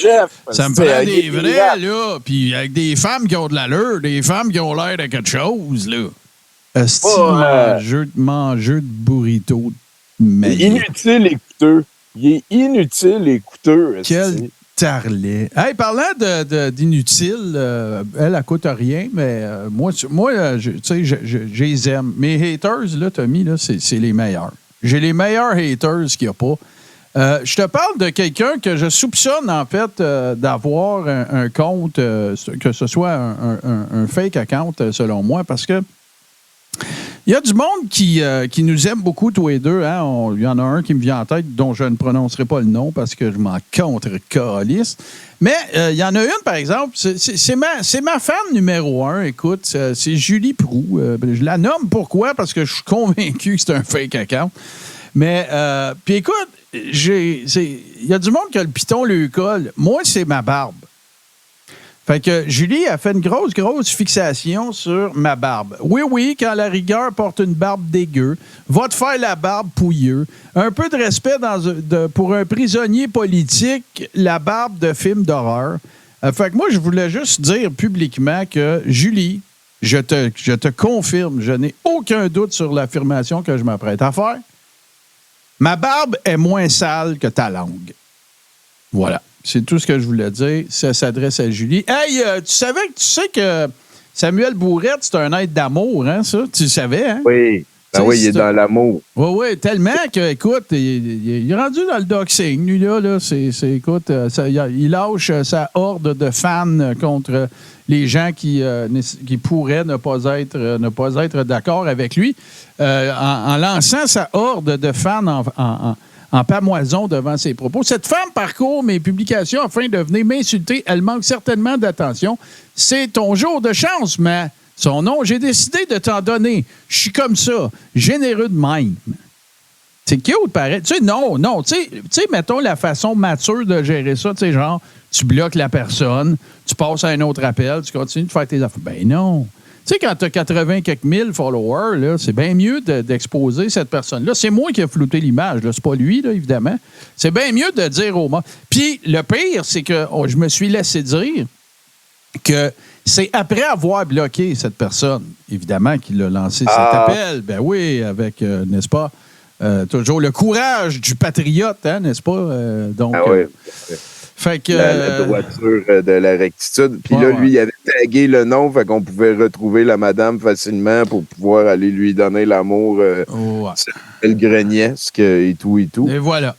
[SPEAKER 2] Ça me prend des vrais, là. Puis avec des femmes qui ont de l'allure, des femmes qui ont l'air de quelque chose, là. Mangeux de burrito.
[SPEAKER 3] Inutile et coûteux. Il est inutile et coûteux.
[SPEAKER 2] Quel tarlet. Hey, parlant d'inutile, elle coûte rien, mais moi tu sais, je les aime. Mes haters, là, Tommy, là, c'est les meilleurs. J'ai les meilleurs haters qu'il n'y a pas. Je te parle de quelqu'un que je soupçonne, en fait, d'avoir un compte, que ce soit un fake account, selon moi, parce que il y a du monde qui nous aime beaucoup, tous les deux. Hein? Il y en a un qui me vient en tête, dont je ne prononcerai pas le nom parce que je m'en contre-calisse. Mais il y en a une, par exemple, c'est ma fan numéro 1. Écoute, c'est Julie Proulx. Je la nomme pourquoi? Parce que je suis convaincu que c'est un fake account. Mais, puis écoute, il y a du monde qui a le piton lui colle. Moi, c'est ma barbe. Fait que Julie a fait une grosse fixation sur ma barbe. Oui, quand la rigueur porte une barbe dégueu, va te faire la barbe pouilleux. Un peu de respect pour un prisonnier politique, la barbe de film d'horreur. Fait que moi, je voulais juste dire publiquement que Julie, je te confirme, je n'ai aucun doute sur l'affirmation que je m'apprête à faire. Ma barbe est moins sale que ta langue. Voilà. C'est tout ce que je voulais dire. Ça s'adresse à Julie. Hey, tu sais que Samuel Bourrette, c'est un être d'amour, hein, ça? Tu le savais, hein?
[SPEAKER 3] Oui. Oui, il est dans l'amour.
[SPEAKER 2] Oui, tellement que, écoute, il est rendu dans le doxing, lui, là. Écoute, il lâche sa horde de fans contre les gens qui pourraient ne pas être d'accord avec lui, en lançant sa horde de fans en pamoison devant ses propos. Cette femme parcourt mes publications afin de venir m'insulter. Elle manque certainement d'attention. C'est ton jour de chance, mais son nom, j'ai décidé de t'en donner. Je suis comme ça, généreux de même. C'est cute, pareil. Tu sais, non. Tu sais, mettons la façon mature de gérer ça. Tu sais, genre, tu bloques la personne, tu passes à un autre appel, tu continues de faire tes affaires. Ben non. Tu sais, quand tu as 80 quelques mille followers, là, c'est bien mieux d'exposer cette personne-là. C'est moi qui ai flouté l'image, là. C'est pas lui, là, évidemment. C'est bien mieux de dire au monde. Puis le pire, c'est que je me suis laissé dire que c'est après avoir bloqué cette personne, évidemment, qu'il a lancé cet appel. Ben oui, avec, n'est-ce pas, toujours le courage du patriote, hein, n'est-ce pas? Donc,
[SPEAKER 3] oui.
[SPEAKER 2] Fait que,
[SPEAKER 3] la droiture de la rectitude. Puis là, lui, il avait tagué le nom, fait qu'on pouvait retrouver la madame facilement pour pouvoir aller lui donner l'amour le greniesque et tout. Et
[SPEAKER 2] voilà.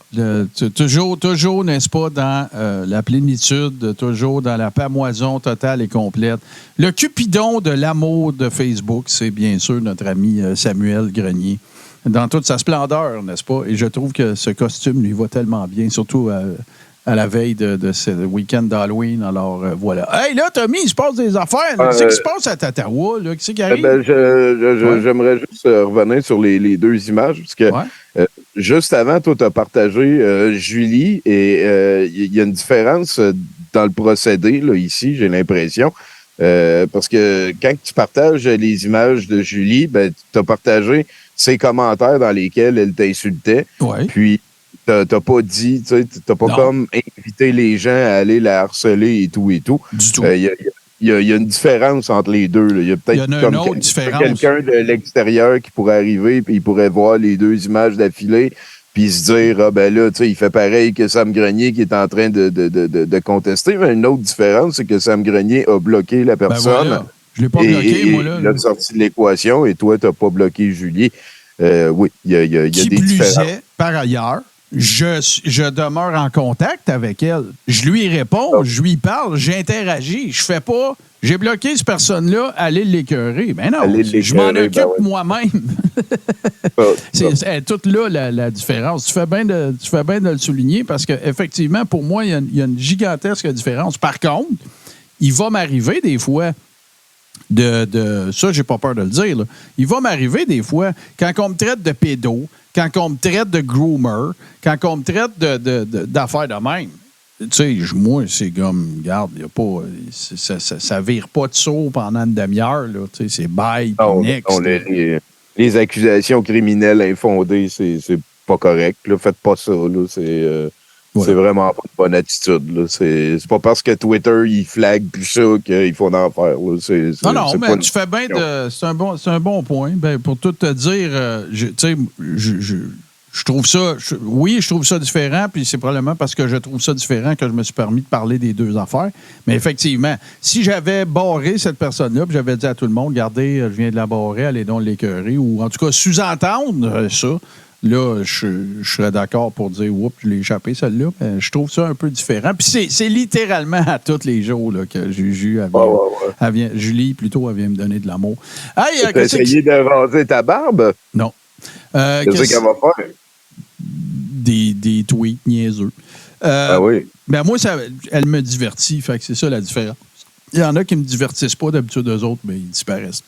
[SPEAKER 2] Toujours, n'est-ce pas, dans la plénitude, toujours dans la pamoison totale et complète. Le cupidon de l'amour de Facebook, c'est bien sûr notre ami Samuel Grenier, dans toute sa splendeur, n'est-ce pas? Et je trouve que ce costume lui va tellement bien, surtout à la veille de ce week-end d'Halloween. Alors, voilà. Hey, là, Tommy, il se passe des affaires. Qu'est-ce qui se passe à Tatawa? Qu'est-ce qui arrive?
[SPEAKER 3] J'aimerais juste revenir sur les deux images, parce que juste avant, toi, tu as partagé Julie, et il y a une différence dans le procédé, là, ici, j'ai l'impression. Parce que quand tu partages les images de Julie, ben, tu as partagé ses commentaires dans lesquels elle t'insultait.
[SPEAKER 2] Ouais.
[SPEAKER 3] Puis, t'as pas dit, tu sais, t'as pas comme invité les gens à aller la harceler et tout et tout.
[SPEAKER 2] Du tout.
[SPEAKER 3] Il y a une différence entre les deux. Là. Il y a peut-être
[SPEAKER 2] une autre différence.
[SPEAKER 3] Quelqu'un de l'extérieur qui pourrait arriver puis il pourrait voir les deux images d'affilée puis se dire, ah ben là, tu sais, il fait pareil que Sam Grenier qui est en train de contester. Mais une autre différence, c'est que Sam Grenier a bloqué la personne.
[SPEAKER 2] Voilà. Je l'ai pas bloqué, moi, là.
[SPEAKER 3] Il a sorti de l'équation et toi, t'as pas bloqué Julie. Oui, il y a des différences.
[SPEAKER 2] Par ailleurs, je demeure en contact avec elle. Je lui réponds, je lui parle, j'interagis. Je fais pas... J'ai bloqué cette personne-là, allez l'écœurer. Ben non, je m'en occupe moi-même. C'est toute là la différence. Tu fais bien de le souligner parce qu'effectivement, pour moi, il y a une gigantesque différence. Par contre, il va m'arriver des fois ça, j'ai pas peur de le dire. Là. Il va m'arriver des fois, quand on me traite de pédo, quand on me traite de groomer, quand on me traite d'affaires de même. Tu sais, moi, c'est comme, regarde, y a pas, ça vire pas de saut pendant une demi-heure. Là, tu sais, c'est bye, next.
[SPEAKER 3] Les accusations criminelles infondées, c'est pas correct. Là. Faites pas ça. Là. C'est vraiment pas une bonne attitude. Là. C'est pas parce que Twitter, il flag plus ça qu'il faut en faire. Là.
[SPEAKER 2] Non, mais tu fais bien de... C'est un bon point. Ben, pour tout te dire, tu sais, je trouve ça... je trouve ça différent, puis c'est probablement parce que je trouve ça différent que je me suis permis de parler des deux affaires. Mais effectivement, si j'avais barré cette personne-là, puis j'avais dit à tout le monde, regardez, je viens de la barrer, allez donc l'écœurer, ou en tout cas sous-entendre ça, là, je serais d'accord pour dire, oups, je l'ai échappé, celle-là. Mais je trouve ça un peu différent. Puis c'est littéralement à tous les jours là, que Julie, Julie, plutôt, elle vient me donner de l'amour. Hey,
[SPEAKER 3] tu as essayé de raser ta barbe?
[SPEAKER 2] Non.
[SPEAKER 3] Qu'est-ce qu'elle va faire?
[SPEAKER 2] Des tweets niaiseux.
[SPEAKER 3] Oui.
[SPEAKER 2] Ben moi, elle me divertit, fait que c'est ça la différence. Il y en a qui ne me divertissent pas, d'habitude, eux autres, mais ils disparaissent.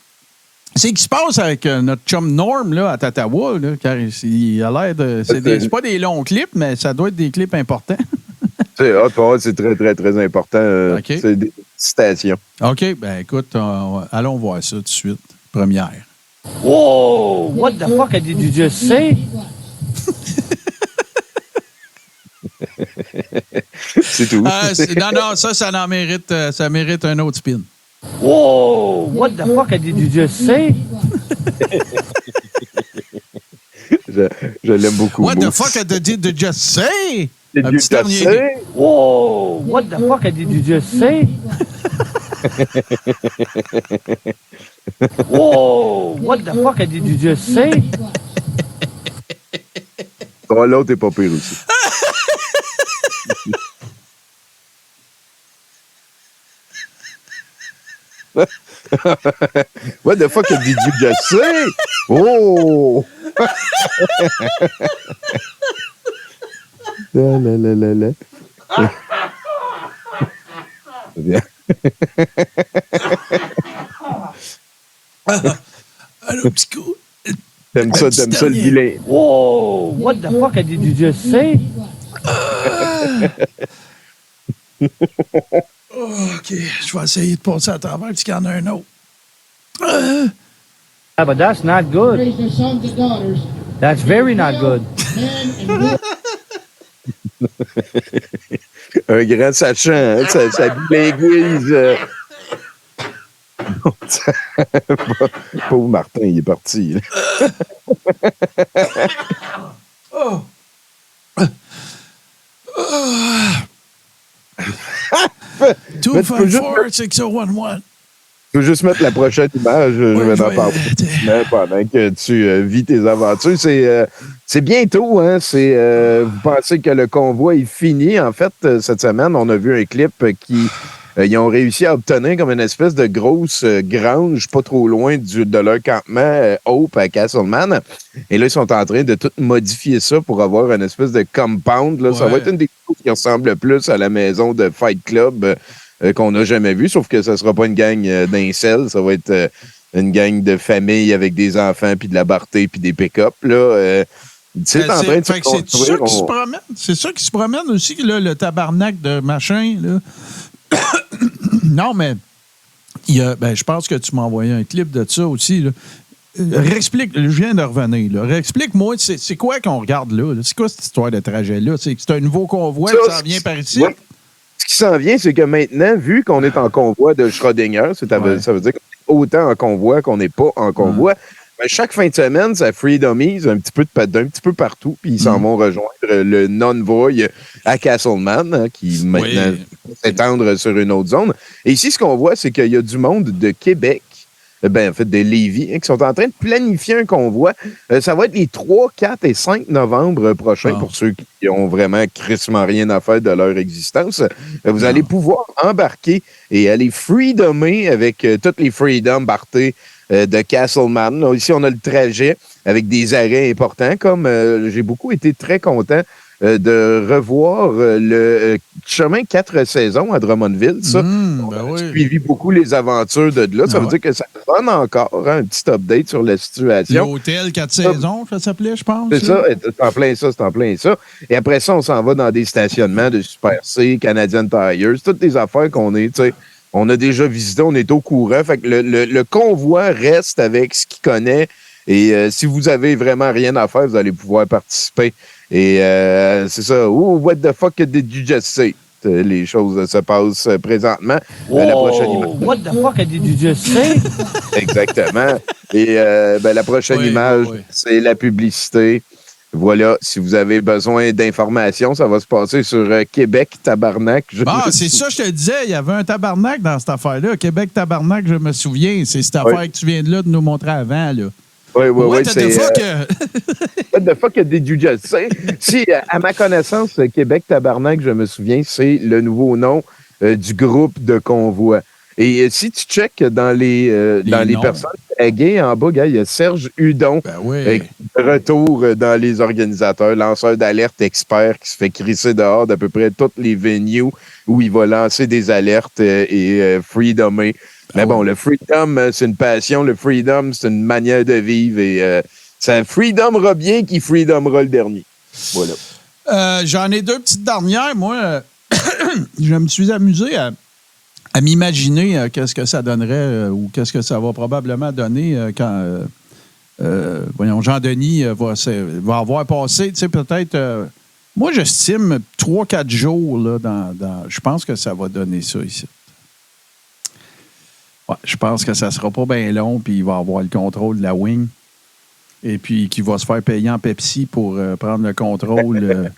[SPEAKER 2] C'est ce qui se passe avec notre chum Norm là, à Tatawa, là, car il a l'air de... C'est pas des longs clips, mais ça doit être des clips importants.
[SPEAKER 3] C'est très, très, très important.
[SPEAKER 2] Okay.
[SPEAKER 3] C'est des citations.
[SPEAKER 2] OK, ben écoute, allons voir ça tout de suite. Première.
[SPEAKER 11] Whoa! What the fuck did you just say?
[SPEAKER 3] C'est tout.
[SPEAKER 2] Non, ça mérite un autre spin.
[SPEAKER 11] Whoa! What the fuck did you just say?
[SPEAKER 3] je l'aime beaucoup.
[SPEAKER 2] What the fuck did you just say?
[SPEAKER 3] Did you just say?
[SPEAKER 11] Whoa! What the fuck did you just say? Whoa! What the fuck did you just say?
[SPEAKER 3] Oh, l'autre est pas pire aussi. What the fuck did you just say? Oh! La. Bien.
[SPEAKER 2] Allô, Psycho.
[SPEAKER 3] T'aimes ça le vilain.
[SPEAKER 11] Whoa! What the fuck did you just say?
[SPEAKER 2] OK, je vais essayer de passer à travers parce qu'il y en a un autre.
[SPEAKER 11] But that's not good. That's very not good.
[SPEAKER 3] Un grand sachant, hein, ça bilinguise. Pauvre Martin, il est parti.
[SPEAKER 2] Oh. 254-6011.
[SPEAKER 3] Je veux juste mettre la prochaine image. Je vais en parler pendant que tu vis tes aventures. C'est bientôt. Hein? Vous pensez que le convoi est fini. En fait, cette semaine, on a vu un clip qui... ils ont réussi à obtenir comme une espèce de grosse grange pas trop loin de leur campement Hope à Castleman. Et là, ils sont en train de tout modifier ça pour avoir une espèce de compound. Là. Ouais. Ça va être une des choses qui ressemble plus à la maison de Fight Club qu'on n'a jamais vue, sauf que ça ne sera pas une gang d'incels. Ça va être une gang de famille avec des enfants, puis de la barté, puis des pick-up. C'est en train de se construire.
[SPEAKER 2] C'est ça qui se promène aussi, là, le tabarnak de machin, là. Non, mais je pense que tu m'as envoyé un clip de ça aussi. Là. réexplique, je viens de revenir, là. Réexplique-moi, c'est quoi qu'on regarde là? C'est quoi cette histoire de trajet-là? C'est un nouveau convoi qui s'en vient par ici?
[SPEAKER 3] Ouais. Ce qui s'en vient, c'est que maintenant, vu qu'on est en convoi de Schrödinger, ça veut dire qu'on est autant en convoi qu'on n'est pas en convoi. Ben, chaque fin de semaine, ça freedomise d'un petit peu partout, puis ils s'en vont rejoindre le non-voy à Castleman, hein, qui maintenant s'étendre sur une autre zone. Et ici, ce qu'on voit, c'est qu'il y a du monde de Québec, en fait, de Lévis, hein, qui sont en train de planifier un convoi. Ça va être les 3, 4 et 5 novembre prochains pour ceux qui ont vraiment crissement rien à faire de leur existence. Vous allez pouvoir embarquer et aller freedomer avec toutes les freedoms bartés de Castleman. Là, ici, on a le trajet avec des arrêts importants, comme j'ai beaucoup été très content de revoir le chemin 4 saisons à Drummondville. Ça, on a suivi beaucoup les aventures de là. Ça veut dire que ça donne encore un petit update sur la situation.
[SPEAKER 2] L'hôtel 4 saisons, ça s'appelait, je pense.
[SPEAKER 3] C'est ça, c'est en plein ça. Et après ça, on s'en va dans des stationnements de Super C, Canadian Tires, toutes des affaires qu'on est, tu sais, on a déjà visité, on est au courant. Fait que le convoi reste avec ce qu'il connaît. Et si vous avez vraiment rien à faire, vous allez pouvoir participer. Et c'est ça. What the fuck did you just say? Les choses se passent présentement. La prochaine image.
[SPEAKER 11] What the fuck did you just say?
[SPEAKER 3] Exactement. Et la prochaine image, c'est la publicité. Voilà, si vous avez besoin d'informations, ça va se passer sur Québec Tabarnak.
[SPEAKER 2] C'est ça, je te disais, il y avait un tabarnak dans cette affaire-là. Québec Tabarnak, je me souviens. C'est cette affaire que tu viens de nous montrer avant, là.
[SPEAKER 3] Oui.
[SPEAKER 2] What the fuck?
[SPEAKER 3] What the fuck did you just say? Si, à ma connaissance, Québec Tabarnak, je me souviens, c'est le nouveau nom du groupe de convoi. Et si tu checkes dans les personnes taguées en bas, il y a Serge Hudon, retour dans les organisateurs, lanceur d'alerte expert qui se fait crisser dehors d'à peu près toutes les venues où il va lancer des alertes et freedomer. Mais bon, le freedom, c'est une passion. Le freedom, c'est une manière de vivre. Et ça freedomera bien qui freedomera le dernier. Voilà.
[SPEAKER 2] J'en ai 2 petites dernières. Moi, je me suis amusé à m'imaginer qu'est-ce que ça donnerait ou qu'est-ce que ça va probablement donner quand Jean-Denis va avoir passé, tu sais, peut-être... moi, j'estime 3-4 jours, là, je pense que ça va donner ça ici. Ouais, je pense que ça ne sera pas bien long, puis il va avoir le contrôle de la wing. Et puis qu'il va se faire payer en Pepsi pour prendre le contrôle.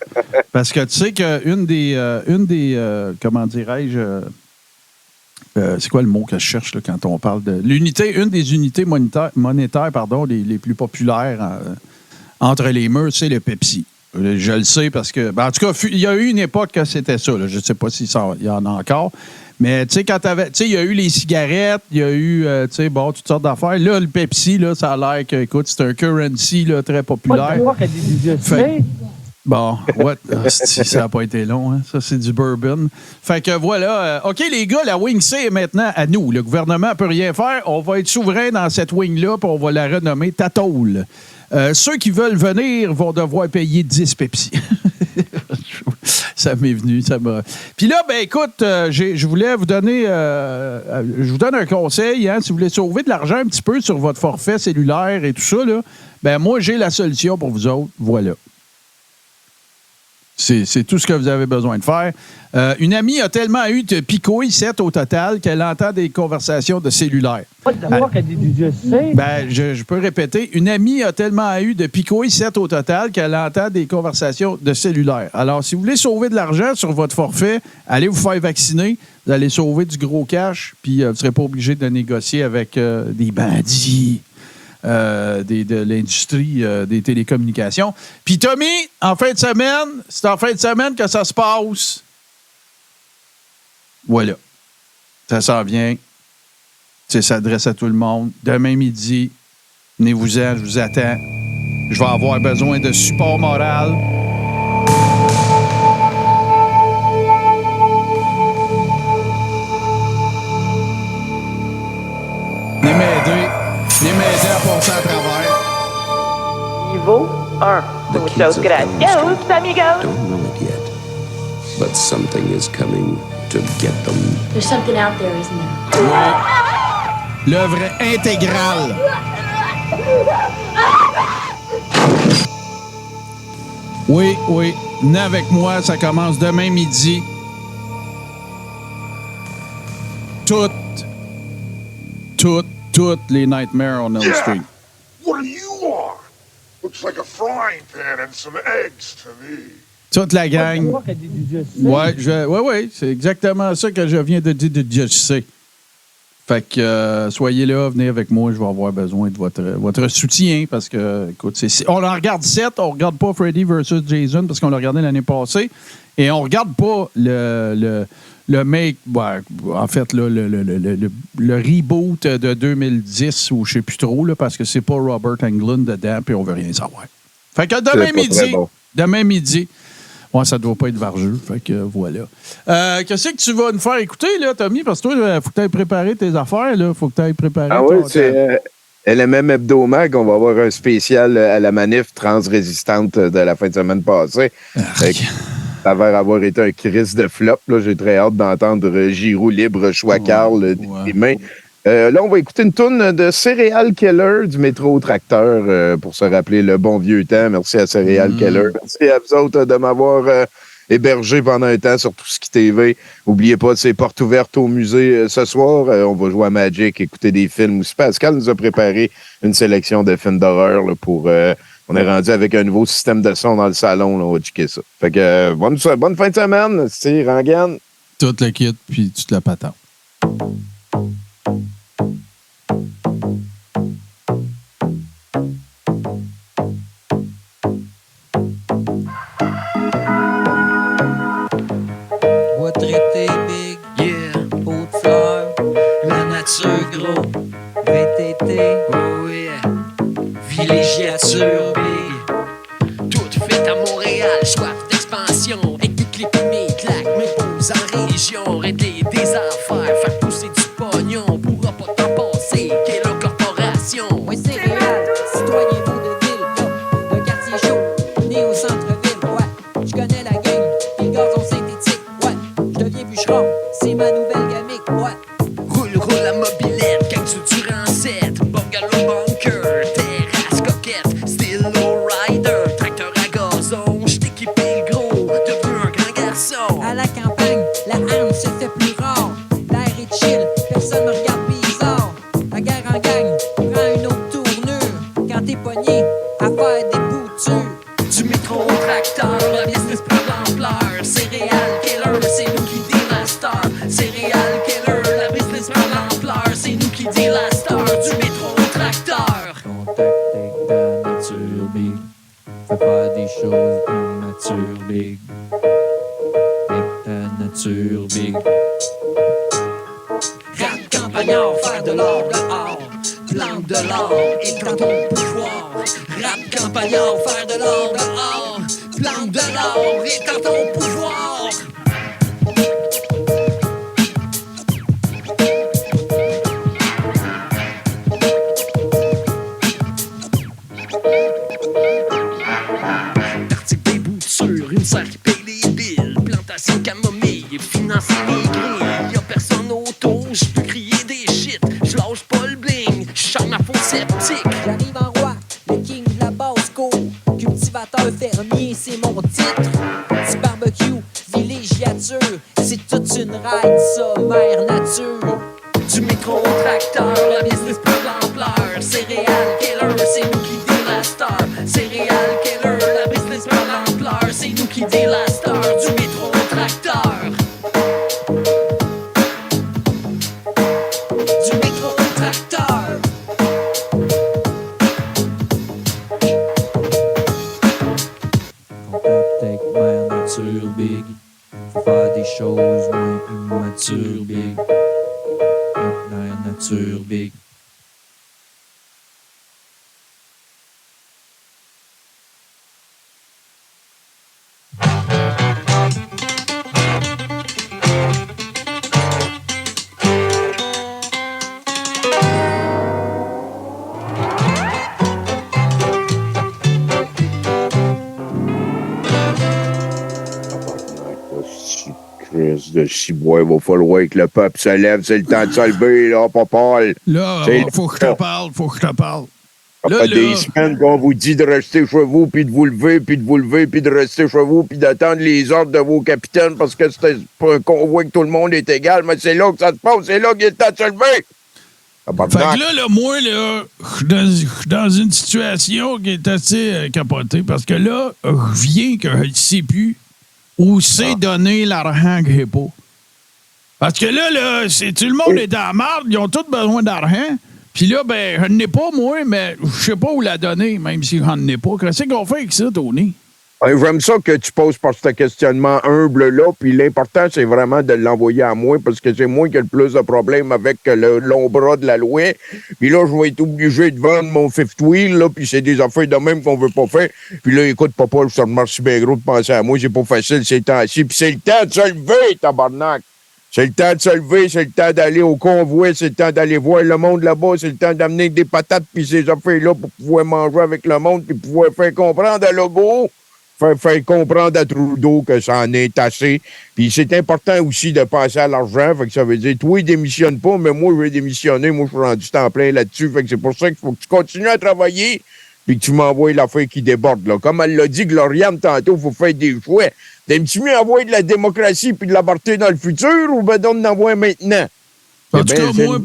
[SPEAKER 2] Parce que tu sais qu'une des comment dirais-je, c'est quoi le mot que je cherche là, quand on parle de une des unités monétaires les plus populaires entre les murs, c'est le Pepsi. Je le sais parce que, en tout cas, il y a eu une époque que c'était ça. Là. Je ne sais pas s'il y en a encore. Mais tu sais, il y a eu les cigarettes, il y a eu, toutes sortes d'affaires. Là, le Pepsi, là, ça a l'air que, écoute, c'est un currency là, très populaire. Bon, ça n'a pas été long, hein? Ça, c'est du bourbon. Fait que voilà. OK, les gars, la Wing C est maintenant à nous. Le gouvernement ne peut rien faire. On va être souverain dans cette Wing-là, puis on va la renommer Tatole. Ceux qui veulent venir vont devoir payer 10 Pepsi. Ça m'est venu, ça m'a... Puis là, écoute, je voulais vous donner... je vous donne un conseil, hein, si vous voulez sauver de l'argent un petit peu sur votre forfait cellulaire et tout ça, là, moi, j'ai la solution pour vous autres. Voilà. C'est tout ce que vous avez besoin de faire. Une amie a tellement eu de picouilles, 7 au total, qu'elle entend des conversations de cellulaire. Je peux répéter. Une amie a tellement eu de picouilles, 7 au total, qu'elle entend des conversations de cellulaire. Alors, si vous voulez sauver de l'argent sur votre forfait, allez vous faire vacciner. Vous allez sauver du gros cash, puis vous ne serez pas obligé de négocier avec des bandits. De l'industrie des télécommunications. Puis Tommy, c'est en fin de semaine que ça se passe. Voilà. Ça s'en vient. Ça s'adresse à tout le monde. Demain midi, venez-vous-en, je vous attends. Je vais avoir besoin de support moral. Venez m'aider à passer à travers.
[SPEAKER 5] Niveau 1. Muchos gracias, amigos.
[SPEAKER 12] Don't know it yet, but something is coming to get them.
[SPEAKER 13] There's something out there, isn't there?
[SPEAKER 2] Ouais. L'œuvre intégrale Oui, oui. Venez avec moi, ça commence demain midi. Toutes les Nightmare on Elm Street.
[SPEAKER 13] What are you on? Looks like a frying pan and some eggs to me.
[SPEAKER 2] Toute la gang. Ouais, c'est exactement ça que je viens de dire de JC. Fait que soyez là, venez avec moi, je vais avoir besoin de votre soutien parce que, écoute, on en regarde 7, on regarde pas Freddy versus Jason parce qu'on l'a regardé l'année passée et on regarde pas le make, en fait, là, le reboot de 2010 ou je sais plus trop, là, parce que c'est pas Robert Englund dedans puis on veut rien savoir. Fait que demain midi, ouais, ça doit pas être vargeux. Fait que voilà. Qu'est-ce que tu vas nous faire écouter, là, Tommy? Parce que toi, il faut que tu ailles préparer tes affaires, là. Faut que tu ailles préparer.
[SPEAKER 3] Ah oui, c'est LMM Hebdomag. On va avoir un spécial à la manif transrésistante de la fin de semaine passée. Ça va avoir été un crise de flop. Là. J'ai très hâte d'entendre Giroux libre, choix Carl, des mains. Là, on va écouter une toune de Serial Killer du Métro Tracteur pour se rappeler le bon vieux temps. Merci à Serial Killer. Merci à vous autres de m'avoir hébergé pendant un temps sur Tout ce qui TV. N'oubliez pas, c'est porte ouverte au musée ce soir. On va jouer à Magic, écouter des films aussi. Pascal nous a préparé une sélection de films d'horreur là, pour... on est rendu avec un nouveau système de son dans le salon. Là, on va checker ça. Fait que bonne fin de semaine. C'est Rangan.
[SPEAKER 2] Tout le kit, puis toute la patate.
[SPEAKER 14] Bois traité big, yeah, peau de fleur, la nature gros, VTT, oh yeah, villégiature big, toute faite à Montréal, soif d'expansion, avec des clips mes claques, mes poses en région, régler des affaires, faire pousser du pognon, pourra pas t'en passer, qu'est la corporation. Oui, c'est réel, citoyen vaudeville, oh, le quartier chaud, né au centre-ville, ouais, je connais la gang, pis le gazon synthétique, ouais, je deviens bûcheron, c'est ma nouvelle gamique, ouais. Roule la mobilette, quand tu dures en 7, bungalow bunker, terrasse coquette, style low rider, tracteur à gazon, j't'ai équipé le gros, devenu un grand garçon. À la campagne, la haine se fait plus rare, l'air est chill, personne me regarde bizarre. La guerre en gang, prend une autre tournure, quand t'es pogné à faire des boutures. Du métro au tracteur, la business prend l'ampleur, Serial Killer, c'est nous qui dit la star. Serial Killer, la business prend l'ampleur, c'est nous qui dit la star. Du métro au tracteur. Contact avec ta nature big, fais faire des choses plus nature big, avec ta nature big. Rap campagnard, faire de l'or dehors, plante de l'or et dans ton pouvoir. Rap campagnard, faire de l'or dehors, plante de l'or et dans ton pouvoir. D'articles des boutures, une salle qui paye les billes, plantation camomille, financer les grilles. Y'a personne autour, j'peux crier des shit, j'lâche pas le bling, j'chante ma fausse sceptique. J'arrive en roi, le king de la basse-cour, cultivateur fermier, c'est mon titre. Petit barbecue, villégiature, c'est toute une ride, ça, mère nature. Du métro au tracteur, la business prend l'ampleur, Serial Killer, c'est nous qui dit la star. Serial Killer, la business prend l'ampleur, c'est nous qui dit la star. Du métro au tracteur. Du métro au tracteur. Contact avec mère nature big, faut faire des choses moins immatures big. Mère nature big.
[SPEAKER 3] Chris de ciboire, il va falloir que le peuple se lève, c'est le temps de se lever, là, papa.
[SPEAKER 2] Là, faut que je te parle,
[SPEAKER 3] Ça fait des semaines qu'on vous dit de rester chez vous, puis de vous lever, puis de vous lever, puis de rester chez vous, puis d'attendre les ordres de vos capitaines parce que c'était pas un convoi que tout le monde est égal, mais c'est là que ça se passe, c'est là qu'il est temps de se lever.
[SPEAKER 2] Fait que là, moi, là, je suis dans une situation qui est assez capotée parce que là, je viens que je ne sais plus où c'est donner l'argent que j'ai pas. Parce que là, tout le monde est dans la marde, ils ont tous besoin d'argent. Puis là, ben, je n'en ai pas, moi, mais je sais pas où la donner, même si je n'en ai pas. Qu'est-ce qu'on fait avec ça, Tony?
[SPEAKER 3] J'aime ça que tu poses par ce questionnement humble-là, puis l'important, c'est vraiment de l'envoyer à moi, parce que c'est moi qui ai le plus de problèmes avec le long bras de la loi. Puis là, je vais être obligé de vendre mon fifth wheel, là, puis c'est des affaires de même qu'on veut pas faire. Puis là, écoute, papa, je te remercie bien gros de penser à moi, c'est pas facile ces temps-ci. Puis c'est le temps de se lever, tabarnak! C'est le temps de se lever, c'est le temps d'aller au convoi, c'est le temps d'aller voir le monde là-bas, c'est le temps d'amener des patates puis ces affaires-là pour pouvoir manger avec le monde puis pouvoir faire comprendre à Legault, faire comprendre à Trudeau que ça en est assez. Puis c'est important aussi de passer à l'argent, fait que ça veut dire, toi, il démissionne pas, mais moi, je vais démissionner, moi, je suis rendu temps plein là-dessus, fait que c'est pour ça qu'il faut que tu continues à travailler puis que tu m'envoies l'affaire qui déborde, là. Comme elle l'a dit, Gloriane, tantôt, il faut faire des choix. T'aimes-tu mieux envoyer de la démocratie puis de la liberté dans le futur ou ben d'en envoyer maintenant?
[SPEAKER 2] En tout cas, moi,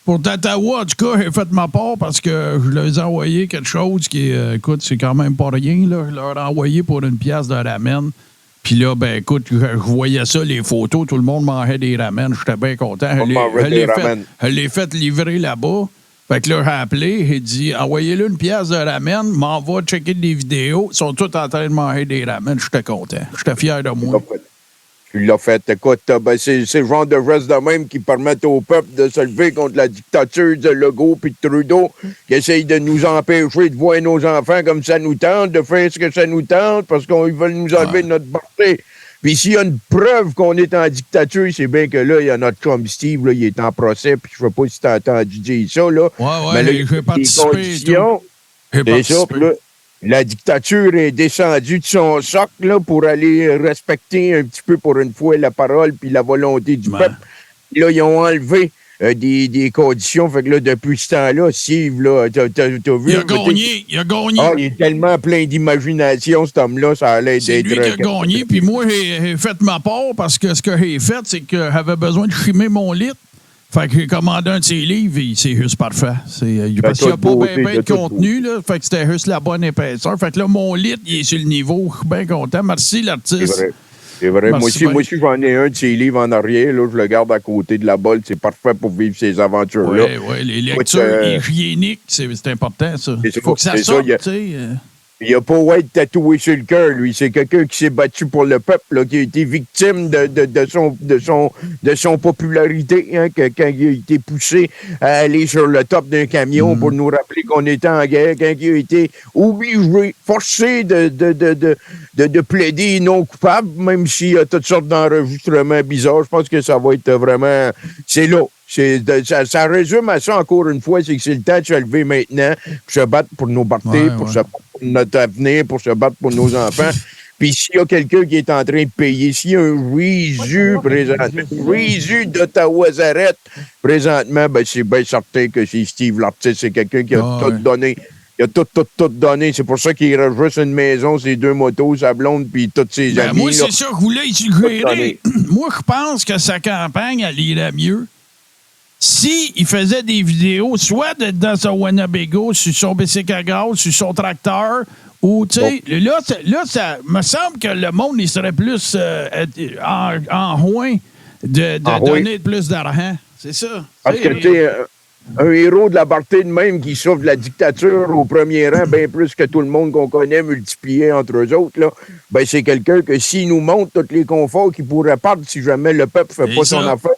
[SPEAKER 2] pour Tatawa, en tout cas, j'ai fait ma part parce que je leur ai envoyé quelque chose qui, écoute, c'est quand même pas rien, là. Je leur ai envoyé pour une pièce de ramen. Puis là, ben écoute, je voyais ça, les photos, tout le monde mangeait des ramen. J'étais bien content. Je l'ai fait livrer là-bas. Fait que là, j'ai appelé, j'ai dit, envoyez-le une pièce de ramen, m'en va checker des vidéos. Ils sont tous en train de manger des ramen. J'étais content. J'étais fier de moi.
[SPEAKER 3] Tu l'as fait. Écoute, ben, c'est le genre de geste de même qui permettent au peuple de se lever contre la dictature de Legault et de Trudeau, qui essayent de nous empêcher de voir nos enfants comme ça nous tente, de faire ce que ça nous tente, parce qu'ils veulent nous enlever notre liberté. Puis s'il y a une preuve qu'on est en dictature, c'est bien que là, il y a notre chum Steve, là, il est en procès, puis je ne sais pas si tu as entendu dire ça, là.
[SPEAKER 2] Mais là, je vais participer.
[SPEAKER 3] C'est ça, puis là, la dictature est descendue de son socle, là, pour aller respecter un petit peu, pour une fois, la parole puis la volonté du peuple. Là, ils ont enlevé des conditions. Fait que là, depuis ce temps-là, Steve, là, t'as vu?
[SPEAKER 2] Il a gagné.
[SPEAKER 3] Ah, il est tellement plein d'imagination, cet homme-là, ça allait d'être...
[SPEAKER 2] C'est lui qui a gagné, puis moi, j'ai fait ma part, parce que ce que j'ai fait, c'est que j'avais besoin de chimer mon litre. Fait que j'ai commandé un de ses livres, et c'est juste parfait. Parce qu'il n'y a pas bien de contenu, là. Fait que c'était juste la bonne épaisseur. Fait que là, mon litre, il est sur le niveau. Je suis bien content. Merci, l'artiste.
[SPEAKER 3] C'est vrai.
[SPEAKER 2] Merci,
[SPEAKER 3] moi aussi, j'en ai un de ses livres en arrière. Là, je le garde à côté de la bolle. C'est parfait pour vivre ces aventures-là.
[SPEAKER 2] Oui, les lectures hygiéniques, c'est important, ça. Il faut que ça sorte, tu sais.
[SPEAKER 3] Il n'a pas être tatoué sur le cœur, lui. C'est quelqu'un qui s'est battu pour le peuple, là, qui a été victime de son popularité, hein, quand il a été poussé à aller sur le top d'un camion pour nous rappeler qu'on était en guerre, quand il a été obligé, forcé de plaider non coupable, même s'il y a toutes sortes d'enregistrements bizarres. Je pense que ça va être vraiment... C'est là. Ça résume à ça, encore une fois, c'est que c'est le temps de se lever maintenant, pour se battre pour nos libertés, pour se battre pour notre avenir, pour se battre pour nos enfants. Puis s'il y a quelqu'un qui est en train de payer, s'il y a un Jésus présentement, Jésus d'Ottawa-Zarette présentement, ben c'est bien certain que c'est Steve l'artiste, c'est quelqu'un qui a tout donné. Il a tout donné. C'est pour ça qu'il reste juste une maison, ses 2 motos, sa blonde, puis tous ses amis.
[SPEAKER 2] Moi, c'est ça que je voulais suggérer. Moi, je pense que sa campagne, elle irait mieux s'il faisait des vidéos, soit dans son Winnebago, sur son bicycle à gaz, sur son tracteur, ou, tu sais, là, ça me semble que le monde, il serait plus en joint de donner plus d'argent. C'est ça.
[SPEAKER 3] Parce que, tu sais, un héros de la liberté de même qui souffre de la dictature au premier rang, bien plus que tout le monde qu'on connaît multiplié entre eux autres, là, ben c'est quelqu'un que s'il nous montre tous les conforts qu'il pourrait perdre si jamais le peuple fait pas son affaire,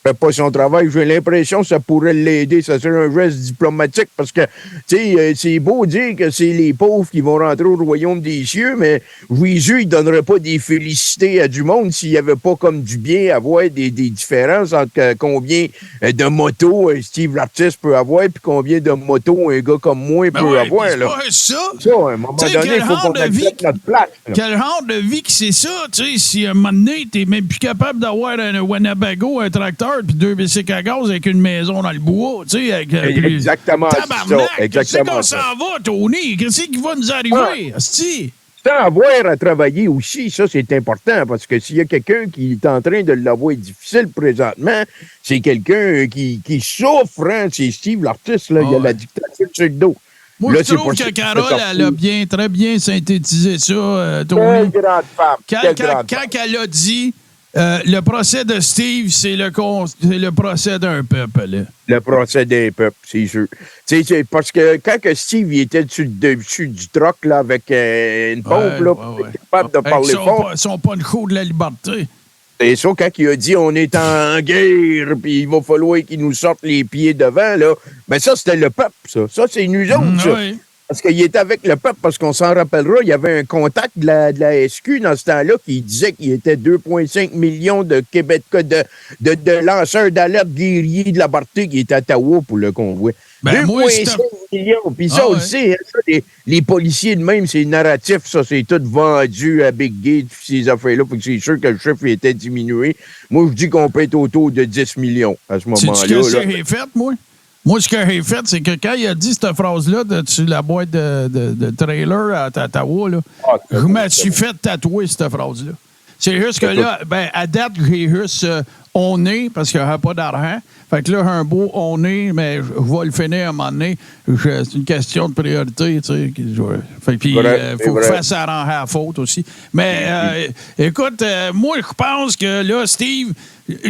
[SPEAKER 3] fait pas son travail, j'ai l'impression que ça pourrait l'aider. Ça serait un geste diplomatique parce que, tu sais, c'est beau dire que c'est les pauvres qui vont rentrer au royaume des cieux, mais Jésus, il donnerait pas des félicités à du monde s'il y avait pas comme du bien à voir des différences entre combien de motos Steve l'artiste peut avoir puis combien de motos un gars comme moi peut avoir.
[SPEAKER 2] C'est
[SPEAKER 3] là.
[SPEAKER 2] pas ça.
[SPEAKER 3] Ça, à un moment donné, il faut qu'on accepte notre place. Là.
[SPEAKER 2] Quel genre de vie que c'est ça? Tu sais, si à un moment donné, t'es même plus capable d'avoir un Winnebago, un tracteur, trailer puis 2 bicycles à gaz avec une maison dans le bois, tu sais.
[SPEAKER 3] Exactement, c'est ça.
[SPEAKER 2] Tabarnak,
[SPEAKER 3] Exactement
[SPEAKER 2] qu'on
[SPEAKER 3] ça.
[SPEAKER 2] s'en va, Tony? Qu'est-ce qui va nous arriver, asti?
[SPEAKER 3] Sans avoir à travailler aussi, ça, c'est important, parce que s'il y a quelqu'un qui est en train de l'avoir difficile présentement, c'est quelqu'un qui souffre, hein. C'est Steve, l'artiste, là. Il a la dictature sur le dos.
[SPEAKER 2] Moi,
[SPEAKER 3] Là,
[SPEAKER 2] je trouve que Carole, elle a très bien synthétisé ça, Tony.
[SPEAKER 3] Quelle grande femme.
[SPEAKER 2] Quand elle a dit le procès de Steve, c'est le procès d'un peuple. Là.
[SPEAKER 3] Le procès d'un peuple, c'est sûr. C'est parce que quand que Steve il était dessus du troc là, avec une pompe, là, il était capable de parler fort.
[SPEAKER 2] Son punch-out de la liberté.
[SPEAKER 3] C'est ça, quand il a dit on est en guerre, puis il va falloir qu'il nous sorte les pieds devant, là. Ben ça, c'était le peuple, ça. Ça, c'est nous autres, ça.
[SPEAKER 2] Oui.
[SPEAKER 3] Parce qu'il était avec le peuple, parce qu'on s'en rappellera, il y avait un contact de la SQ dans ce temps-là qui disait qu'il y était 2,5 millions de Québécois, de lanceurs d'alerte guerriers de la Barté qui étaient à Ottawa pour le convoi. 2,5 millions. Puis ça, on le sait, hein, ça, les policiers de même, c'est narratif, ça, c'est tout vendu à Big Gate, ces affaires-là, puis c'est sûr que le chiffre était diminué. Moi, je dis qu'on peut être autour de 10 millions à ce moment-là.
[SPEAKER 2] C'est ce que j'ai fait, moi? Moi, ce que j'ai fait, c'est que quand il a dit cette phrase-là sur la boîte de trailer à Ottawa, là, je me suis fait tatouer cette phrase-là. C'est juste que là, ben, à date, j'ai juste on est, parce qu'il n'y a pas d'argent. Fait que là, un beau on est, mais je vais le finir à un moment donné. C'est une question de priorité, tu sais. Fait puis, il faut que je fasse arranger à la faute aussi. Mais, écoute, moi, je pense que là, Steve,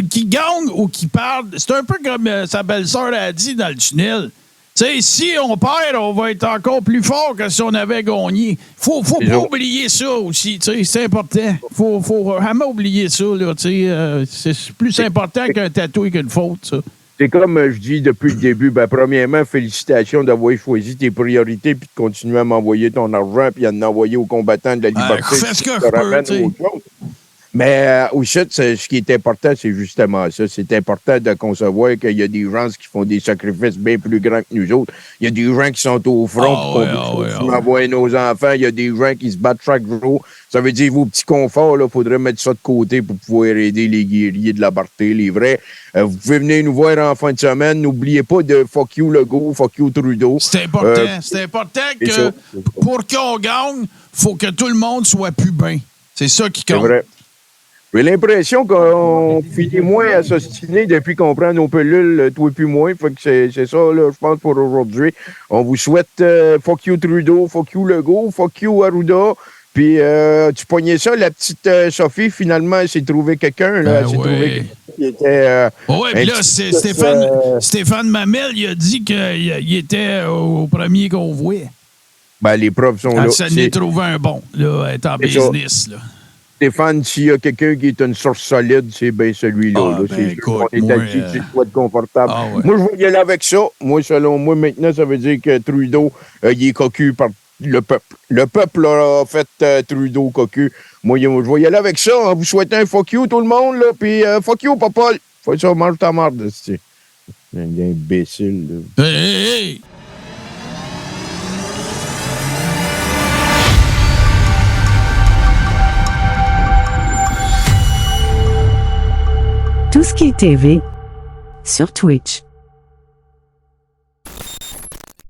[SPEAKER 2] qui gagne ou qui parle, c'est un peu comme sa belle-sœur a dit dans le tunnel. Tu sais, si on perd, on va être encore plus fort que si on avait gagné. Faut pas oublier ça aussi, tu sais, c'est important. Faut jamais oublier ça, là, tu sais. C'est plus important qu'un tatou et qu'une faute, ça.
[SPEAKER 3] C'est comme je dis depuis le début, ben, premièrement, félicitations d'avoir choisi tes priorités puis de continuer à m'envoyer ton argent puis à m'envoyer aux combattants de la liberté.
[SPEAKER 2] Fais ce que je peux, tu sais.
[SPEAKER 3] Mais aussi, ce qui est important, c'est justement ça. C'est important de concevoir qu'il y a des gens qui font des sacrifices bien plus grands que nous autres. Il y a des gens qui sont au front pour envoyer nos enfants. Il y a des gens qui se battent chaque jour. Ça veut dire, vos petits conforts, il faudrait mettre ça de côté pour pouvoir aider les guerriers de la Barté, les vrais. Vous pouvez venir nous voir en fin de semaine. N'oubliez pas de fuck you Legault, fuck you Trudeau.
[SPEAKER 2] C'est important. C'est important que pour qu'on gagne, il faut que tout le monde soit plus bien. C'est ça qui compte.
[SPEAKER 3] C'est vrai. J'ai l'impression qu'on finit moins à s'ostiner depuis qu'on prend nos pilules, toi et puis moi. Fait que c'est ça, là, je pense, pour aujourd'hui. On vous souhaite fuck you Trudeau, fuck you Legault, fuck you Arruda. Puis tu pognais ça, la petite Sophie, finalement, elle s'est trouvé quelqu'un. Là, elle s'est trouvé quelqu'un qui était...
[SPEAKER 2] oui, puis là, Stéphane Mamel, il a dit qu'il était au premier convoi.
[SPEAKER 3] Ben, les preuves sont là.
[SPEAKER 2] Ça n'est trouvé un bon, là, être en business, là.
[SPEAKER 3] Stéphane, s'il y a quelqu'un qui est une source solide, c'est bien celui-là.
[SPEAKER 2] Écoute,
[SPEAKER 3] on est assis, c'est soit confortable. Moi, je vais y aller avec ça. Moi, selon moi, maintenant, ça veut dire que Trudeau, il est cocu par le peuple. Le peuple a fait Trudeau cocu. Moi, je vais y aller avec ça en vous souhaitant un fuck you, tout le monde, là. Puis fuck you, papa. Faut ça, mange ta marde, c'est un imbécile, là.
[SPEAKER 2] Hey!
[SPEAKER 15] Tout ce qui est TV sur Twitch.